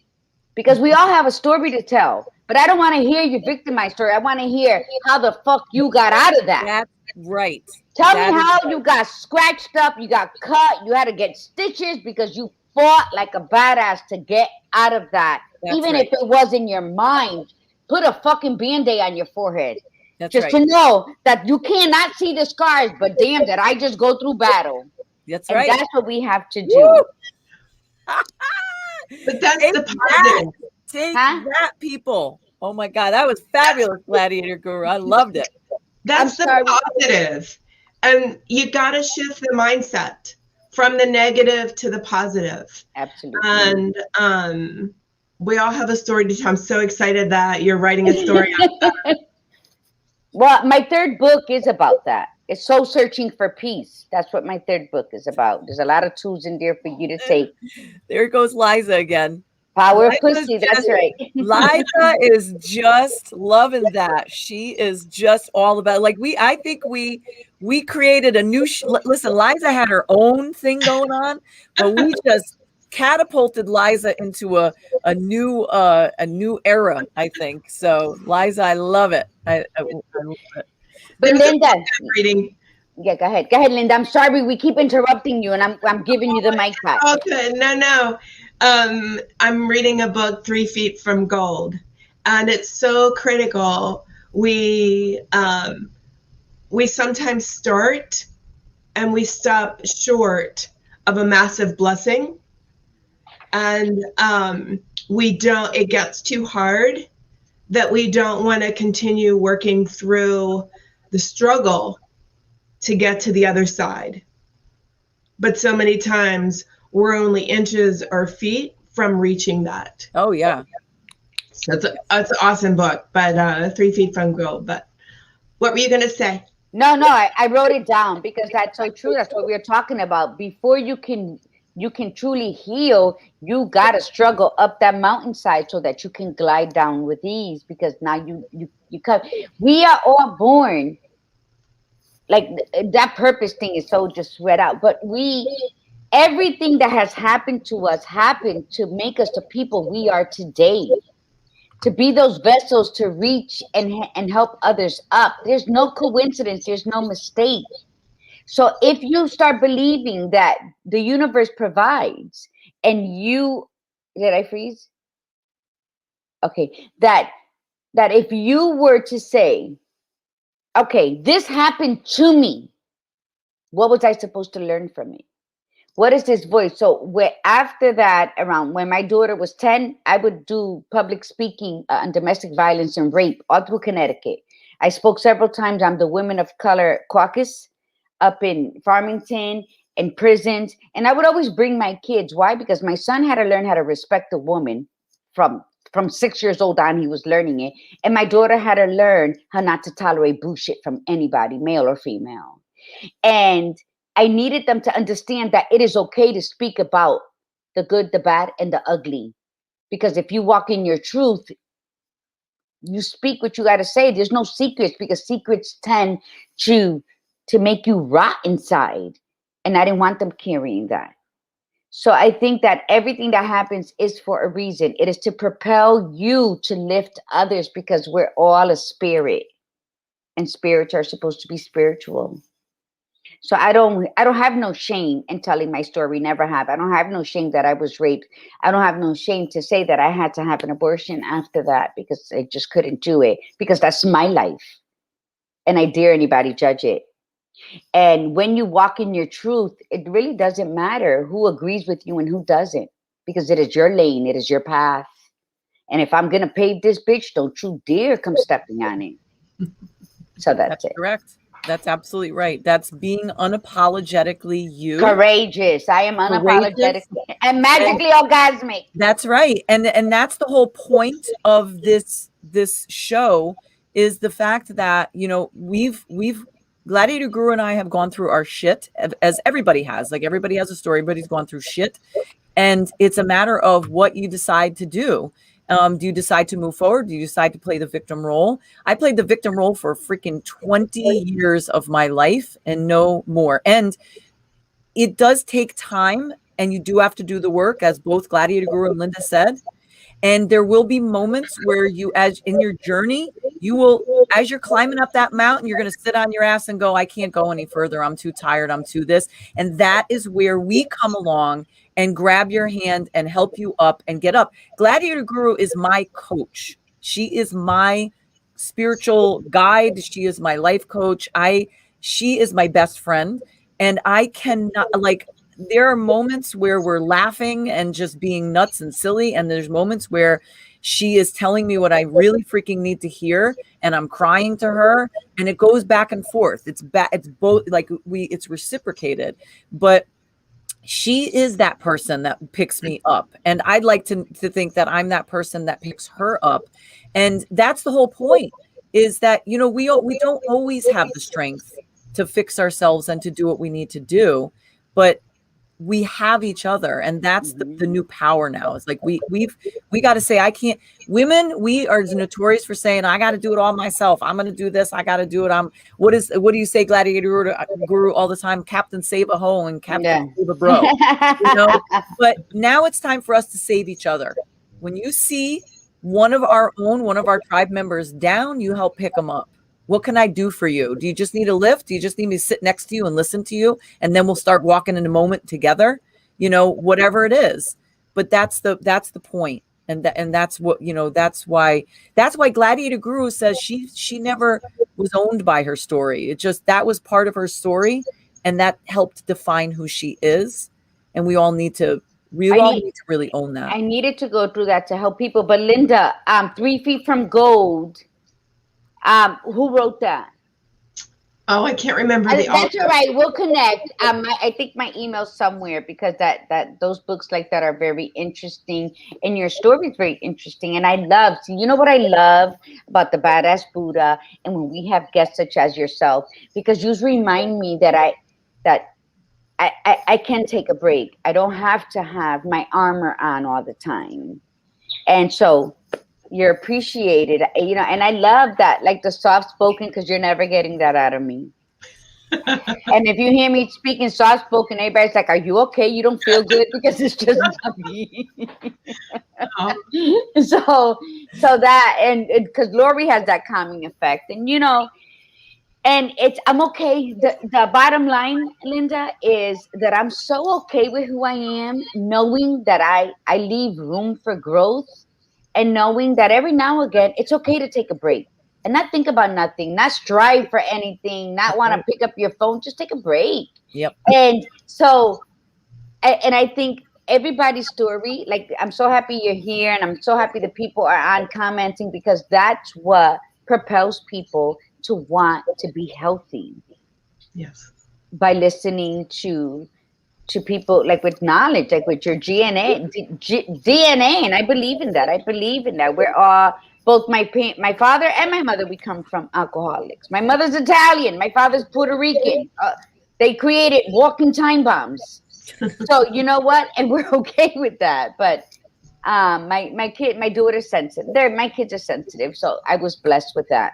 because we all have a story to tell, but I don't want to hear your victimized story. I want to hear how the fuck you got out of that. That's right. Tell me how you got scratched up, you got cut, you had to get stitches because you fought like a badass to get out of that. Even if it was in your mind, put a fucking Band-Aid on your forehead. That's just right. to know that you cannot see the scars, but damn, that I just go through battle. That's And right. that's what we have to Woo! do. But that's Take the that. positive. Take Huh? that, people. Oh my God, that was fabulous, Gladiator Guru. I loved it. That's the sorry. positive. And you got to shift the mindset from the negative to the positive. Absolutely. And we all have a story to tell. I'm so excited that you're writing a story. Well, my third book is about that. It's Soul Searching for Peace. That's what my third book is about. There's a lot of tools in there for you to take. There goes Liza again. Power of Liza's pussy. That's right. Liza is just loving that. She is just all about, like, I think we created a new listen, Liza had her own thing going on, but we just catapulted Liza into a new era, I think. So Liza, I love it. I love it. But There's a Linda, book I'm reading. yeah, go ahead. Go ahead, Linda. I'm sorry we keep interrupting you, and I'm giving you the mic back. Oh, good. No. I'm reading a book, 3 Feet from Gold, and it's so critical. We sometimes start and we stop short of a massive blessing, and it gets too hard that we don't want to continue working through the struggle to get to the other side. But so many times we're only inches or feet from reaching that. Oh yeah. So it's an awesome book, but 3 Feet from Gold. But what were you going to say? No, I wrote it down because that's so true. That's what we were talking about. Before you can truly heal, you gotta struggle up that mountainside so that you can glide down with ease. Because now you come. We are all born like that. Purpose thing is so just spread out, but everything that has happened to us happened to make us the people we are today. To be those vessels to reach and help others up. There's no coincidence. There's no mistake. So if you start believing that the universe provides and did I freeze? Okay. That if you were to say, okay, this happened to me, what was I supposed to learn from it? What is this voice? So after that, around when my daughter was 10, I would do public speaking on domestic violence and rape all through Connecticut. I spoke several times. I'm the Women of Color Caucus up in Farmington, in prisons. And I would always bring my kids. Why? Because my son had to learn how to respect a woman from 6 years old on. He was learning it. And my daughter had to learn how not to tolerate bullshit from anybody, male or female. And I needed them to understand that it is okay to speak about the good, the bad, and the ugly. Because if you walk in your truth, you speak what you got to say. There's no secrets, because secrets tend to make you rot inside. And I didn't want them carrying that. So I think that everything that happens is for a reason. It is to propel you to lift others, because we're all a spirit. And spirits are supposed to be spiritual. So I don't have no shame in telling my story. Never have. I don't have no shame that I was raped. I don't have no shame to say that I had to have an abortion after that, because I just couldn't do it, because that's my life. And I dare anybody judge it. And when you walk in your truth, it really doesn't matter who agrees with you and who doesn't, because it is your lane. It is your path. And if I'm going to pave this bitch, don't you dare come stepping on it. So that's it. Correct. That's absolutely right. That's being unapologetically you. Courageous. I am unapologetic and magically orgasmic. That's right. And that's the whole point of this show, is the fact that, we've Gladiator Guru and I have gone through our shit, as everybody has. Like, everybody has a story, but he's gone through shit. And it's a matter of what you decide to do. Do you decide to move forward? Do you decide to play the victim role? I played the victim role for freaking 20 years of my life and no more. And it does take time, and you do have to do the work, as both Gladiator Guru and Linda said. And there will be moments where as in your journey, you will, as you're climbing up that mountain, you're going to sit on your ass and go, I can't go any further. I'm too tired. I'm too this. And that is where we come along and grab your hand and help you up and get up. Gladiator Guru is my coach. She is my spiritual guide. She is my life coach. She is my best friend. And I cannot, like, there are moments where we're laughing and just being nuts and silly. And there's moments where she is telling me what I really freaking need to hear. And I'm crying to her, and it goes back and forth. It's both, like, it's reciprocated, but she is that person that picks me up. And I'd like to think that I'm that person that picks her up. And that's the whole point, is that, you know, we don't always have the strength to fix ourselves and to do what we need to do, but we have each other. And that's the new power now. It's like we got to say, I can't. Women, we are notorious for saying, I got to do it all myself. I'm going to do this. I got to do it. What do you say, Gladiator Guru, all the time? Captain save a hoe and Captain save a bro. You know? But now it's time for us to save each other. When you see one of our tribe members down, you help pick them up. What can I do for you? Do you just need a lift? Do you just need me to sit next to you and listen to you? And then we'll start walking in a moment together, you know, whatever it is. But that's the point. And that's what, you know, that's why Gladiator Guru says she never was owned by her story. It just, that was part of her story. And that helped define who she is. And we all need to really own that. I needed to go through that to help people. But Linda, 3 Feet from Gold, who wrote that? Oh, I can't remember the author. That's all right. We'll connect. I think my email's somewhere, because that those books like that are very interesting, and your story is very interesting. And I love, you know what I love about the Badass Buddha, and when we have guests such as yourself, because you remind me that I can take a break. I don't have to have my armor on all the time, and so you're appreciated, you know, and I love that, like the soft spoken, because you're never getting that out of me. And if you hear me speaking soft spoken, everybody's like, are you okay? You don't feel good? Because it's just not me. So that, and because Lori has that calming effect, and you know, and I'm okay. The bottom line, Linda, is that I'm so okay with who I am, knowing that I leave room for growth. And knowing that every now and again, it's okay to take a break and not think about nothing, not strive for anything, not want to pick up your phone, just take a break. Yep. And so, and I think everybody's story, like, I'm so happy you're here, and I'm so happy that people are on commenting, because that's what propels people to want to be healthy. Yes. By listening to people, like with knowledge, like with your DNA, and I believe in that. We're all, both my father and my mother, we come from alcoholics. My mother's Italian, my father's Puerto Rican. They created walking time bombs. So you know what? And we're okay with that. But my daughter's sensitive. My kids are sensitive, so I was blessed with that.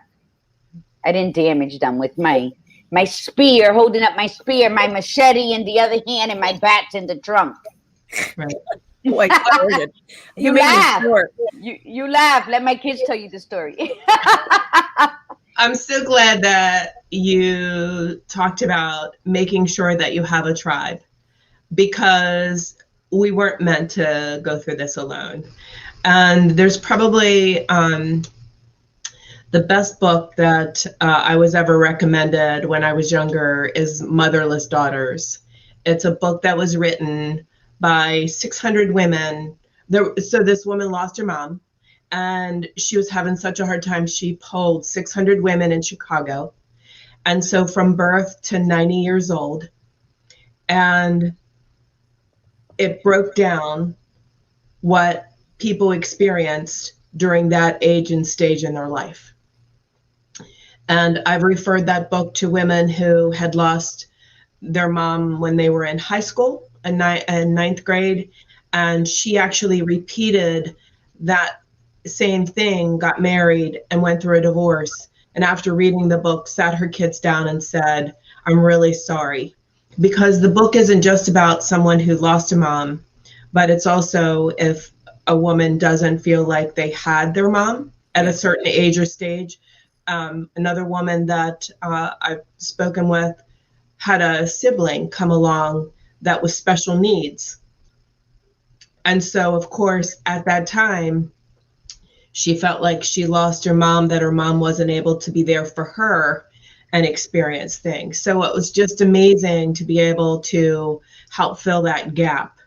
I didn't damage them with my spear, holding up my spear, my machete in the other hand, and my bat's in the trunk. Right. Like, you laugh. You laugh. Let my kids tell you the story. I'm so glad that you talked about making sure that you have a tribe, because we weren't meant to go through this alone. And there's probably the best book that I was ever recommended when I was younger is Motherless Daughters. It's a book that was written by 600 women. So this woman lost her mom, and she was having such a hard time. She polled 600 women in Chicago. And so from birth to 90 years old, and it broke down what people experienced during that age and stage in their life. And I've referred that book to women who had lost their mom when they were in high school and ninth grade. And she actually repeated that same thing, got married and went through a divorce. And after reading the book, sat her kids down and said, I'm really sorry. Because the book isn't just about someone who lost a mom, but it's also if a woman doesn't feel like they had their mom at a certain age or stage. Another woman that I've spoken with had a sibling come along that was special needs. And so, of course, at that time, She felt like she lost her mom, that her mom wasn't able to be there for her and experience things. So it was just amazing to be able to help fill that gap.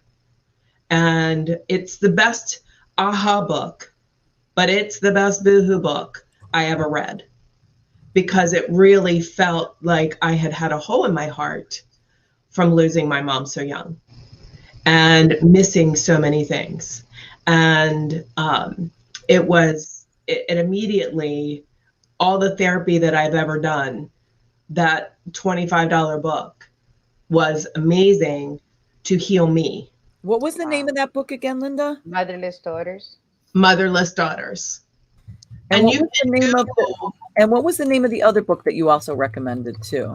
And it's the best aha book, but it's the best boohoo book I ever read, because it really felt like I had had a hole in my heart from losing my mom so young and missing so many things. And it immediately, all the therapy that I've ever done, that $25 book was amazing to heal me. What was the name of that book again, Linda? Motherless Daughters. Motherless Daughters. And what was the name of the other book that you also recommended too?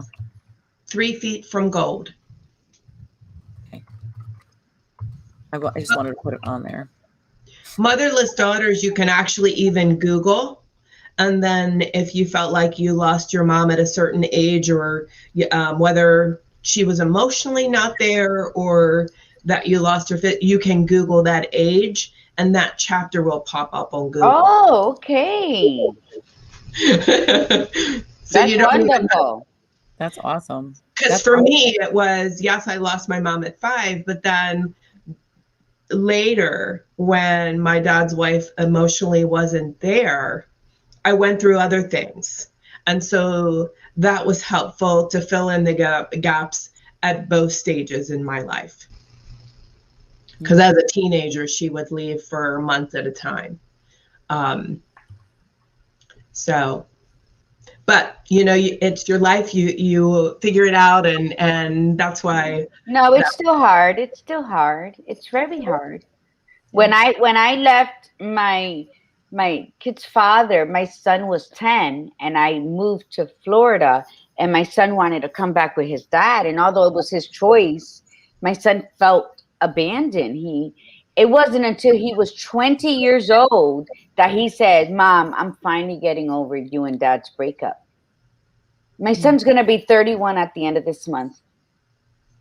3 Feet from Gold. Okay. I just wanted to put it on there. Motherless Daughters, you can actually even Google. And then if you felt like you lost your mom at a certain age, or whether she was emotionally not there or that you lost her fit, you can Google that age and that chapter will pop up on Google. Oh, okay. So That's you don't wonderful. That's awesome. Because for me, it was, yes, I lost my mom at 5, but then later, when my dad's wife emotionally wasn't there, I went through other things. And so that was helpful to fill in the gaps at both stages in my life. Because as a teenager, she would leave for months at a time. But it's your life. You figure it out, and that's why. No, it's still hard. It's still hard. It's very hard. When I left my kid's father, my son was 10, and I moved to Florida, and my son wanted to come back with his dad, and although it was his choice, my son felt abandoned. It wasn't until he was 20 years old that he said, "Mom, I'm finally getting over you and Dad's breakup." My son's going to be 31 at the end of this month.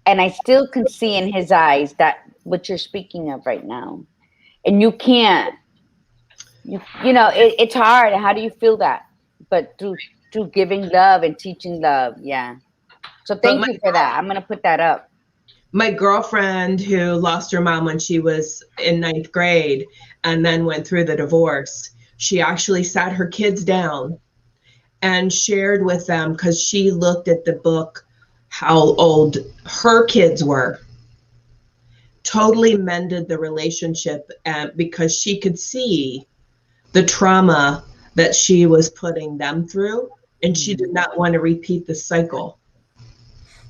And I still can see in his eyes that what you're speaking of right now. And you can't, it's hard. How do you feel that? But through giving love and teaching love. Yeah. So thank you for that. I'm going to put that up. My girlfriend, who lost her mom when she was in 9th grade and then went through the divorce, she actually sat her kids down and shared with them, because she looked at the book, how old her kids were, totally mended the relationship, because she could see the trauma that she was putting them through, and she did not want to repeat the cycle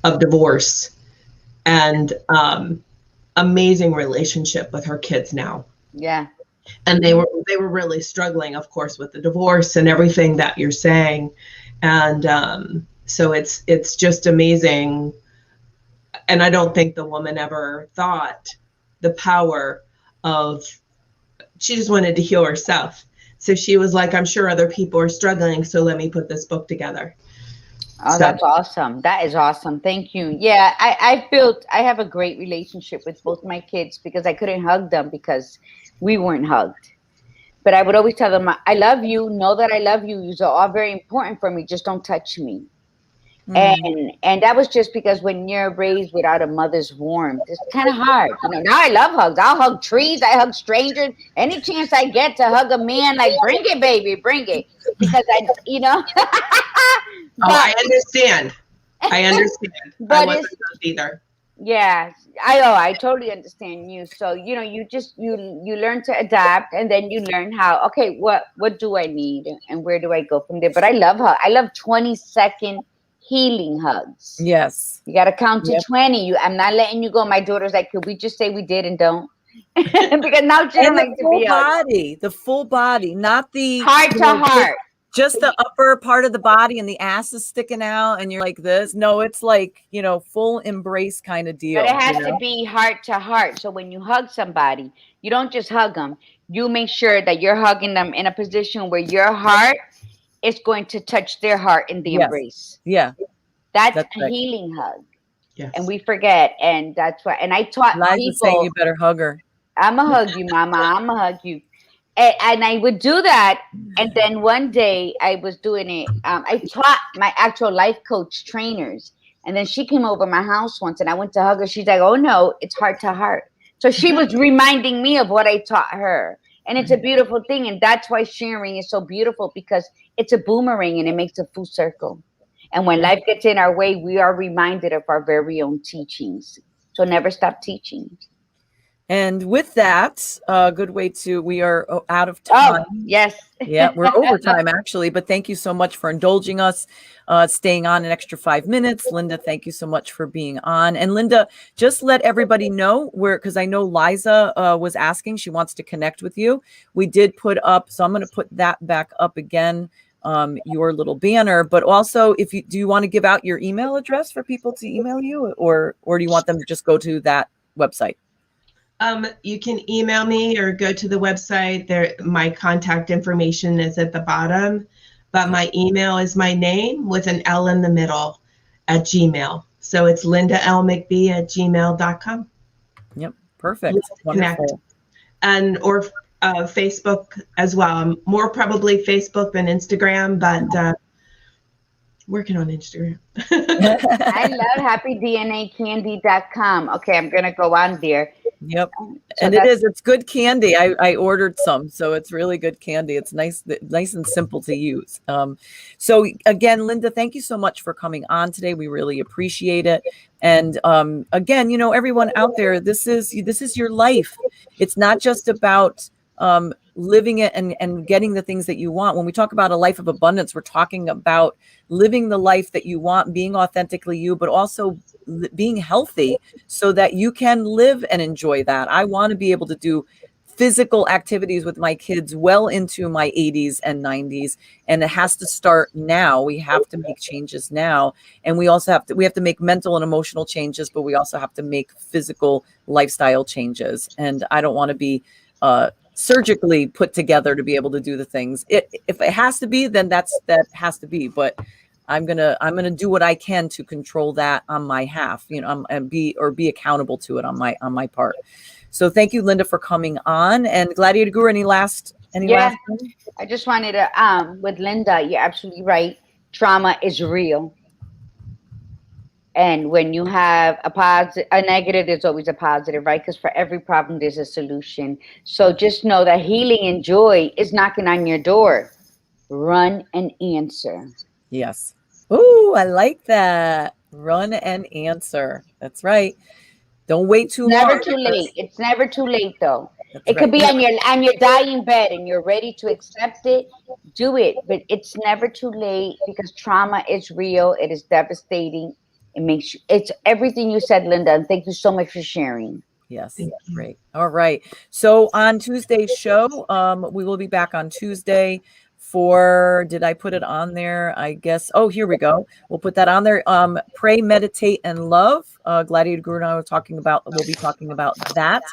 of divorce. And amazing relationship with her kids now. Yeah. And they were really struggling, of course, with the divorce and everything that you're saying. And so it's just amazing. And I don't think the woman ever thought the power of, she just wanted to heal herself. So she was like, I'm sure other people are struggling, so let me put this book together. Oh, that's awesome. That is awesome. Thank you. Yeah, I have a great relationship with both my kids, because I couldn't hug them because we weren't hugged. But I would always tell them, I love you. Know that I love you. You're all very important for me. Just don't touch me. And that was just because when you're raised without a mother's warmth, it's kind of hard. Now I love hugs. I'll hug trees. I hug strangers. Any chance I get to hug a man, like, bring it, baby, bring it. Because I understand. But I wasn't either. Yeah, I totally understand you. So, you learn to adapt, and then you learn how, okay, what do I need and where do I go from there? But I love 20-second healing hugs. Yes. You got to count to 20. I'm not letting you go. My daughter's like, could we just say we did and don't? Because now she don't like to be hugged. The full body, not the heart to heart. Just the upper part of the body and the ass is sticking out and you're like this. No, it's like, full embrace kind of deal. But it has to be heart to heart. So when you hug somebody, you don't just hug them. You make sure that you're hugging them in a position where your heart is going to touch their heart in the embrace. Yeah. That's a healing hug. Yes. And we forget. And that's why. And I taught people. Saying you better hug her. I'm going to hug you, mama. I'm going to hug you. And I would do that. And then one day I was doing it. I taught my actual life coach trainers. And then she came over my house once and I went to hug her. She's like, oh no, it's heart to heart. So she was reminding me of what I taught her. And it's a beautiful thing. And that's why sharing is so beautiful, because it's a boomerang and it makes a full circle. And when life gets in our way, we are reminded of our very own teachings. So never stop teaching. And with that, good way to, we are out of Oh, time. yes. Yeah, we're over time actually, but thank you so much for indulging us, staying on an extra 5 minutes. Linda, thank you so much for being on. And Linda, just let everybody know where, because I know Liza was asking, she wants to connect with you. We did put up, so I'm going to put that back up again, your little banner, but also if you, do you want to give out your email address for people to email you, or do you want them to just go to that website? You can email me or go to the website. There, my contact information is at the bottom, but my email is my name with an L in the middle at Gmail. So it's lindalmcbee@gmail.com. Yep, perfect. Wonderful. And or Facebook as well. More probably Facebook than Instagram, but working on Instagram. I love happydnacandy.com. Okay, I'm going to go on there. Yep. And it's good candy. I ordered some, so it's really good candy. It's nice and simple to use. So again, Linda, thank you so much for coming on today. We really appreciate it. And again, you know, everyone out there, this is your life. It's not just about living it and getting the things that you want. When we talk about a life of abundance, we're talking about living the life that you want, being authentically you, but also being healthy so that you can live and enjoy that. I want to be able to do physical activities with my kids well into my 80s and 90s, and it has to start now. We have to make changes now, and we also have to make mental and emotional changes, but we also have to make physical lifestyle changes. And I don't want to be surgically put together to be able to do the things. If it has to be, then that has to be. But I'm gonna do what I can to control that on my half, you know, and be accountable to it on my part. So thank you, Linda, for coming on. And Gladiator Guru, any last thing? I just wanted to with Linda, you're absolutely right. Trauma is real. And when you have a negative, there's always a positive, right? Because for every problem, there's a solution. So just know that healing and joy is knocking on your door. Run and answer. Yes. Ooh, I like that. Run and answer. That's right. Don't wait too long. Never too late. It's never too late, though. It could be on your dying bed and you're ready to accept it. Do it, but it's never too late, because trauma is real. It is devastating. It's everything you said, Linda. And thank you so much for sharing. Yes. Great. All right. So on Tuesday's show, we will be back on Tuesday for, did I put it on there? I guess. Oh, here we go. We'll put that on there. Pray, meditate, and love. Gladiator Guru and I we'll be talking about that.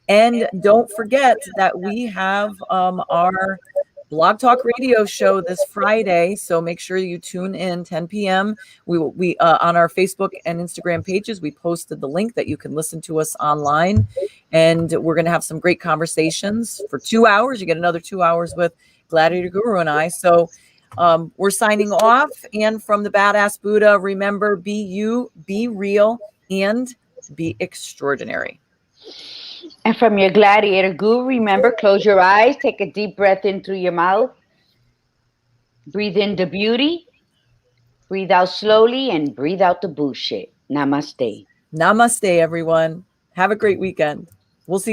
And don't forget that we have our Blog Talk Radio show this Friday. So make sure you tune in 10 p.m. We on our Facebook and Instagram pages, we posted the link that you can listen to us online. And we're going to have some great conversations for 2 hours. You get another 2 hours with Gladiator Guru and I. So we're signing off. And from the Badass Buddha, remember, be you, be real, and be extraordinary. And from your Gladiator Guru, remember, close your eyes, take a deep breath in through your mouth, breathe in the beauty, breathe out slowly, and breathe out the bullshit. Namaste. Namaste, everyone. Have a great weekend. We'll see you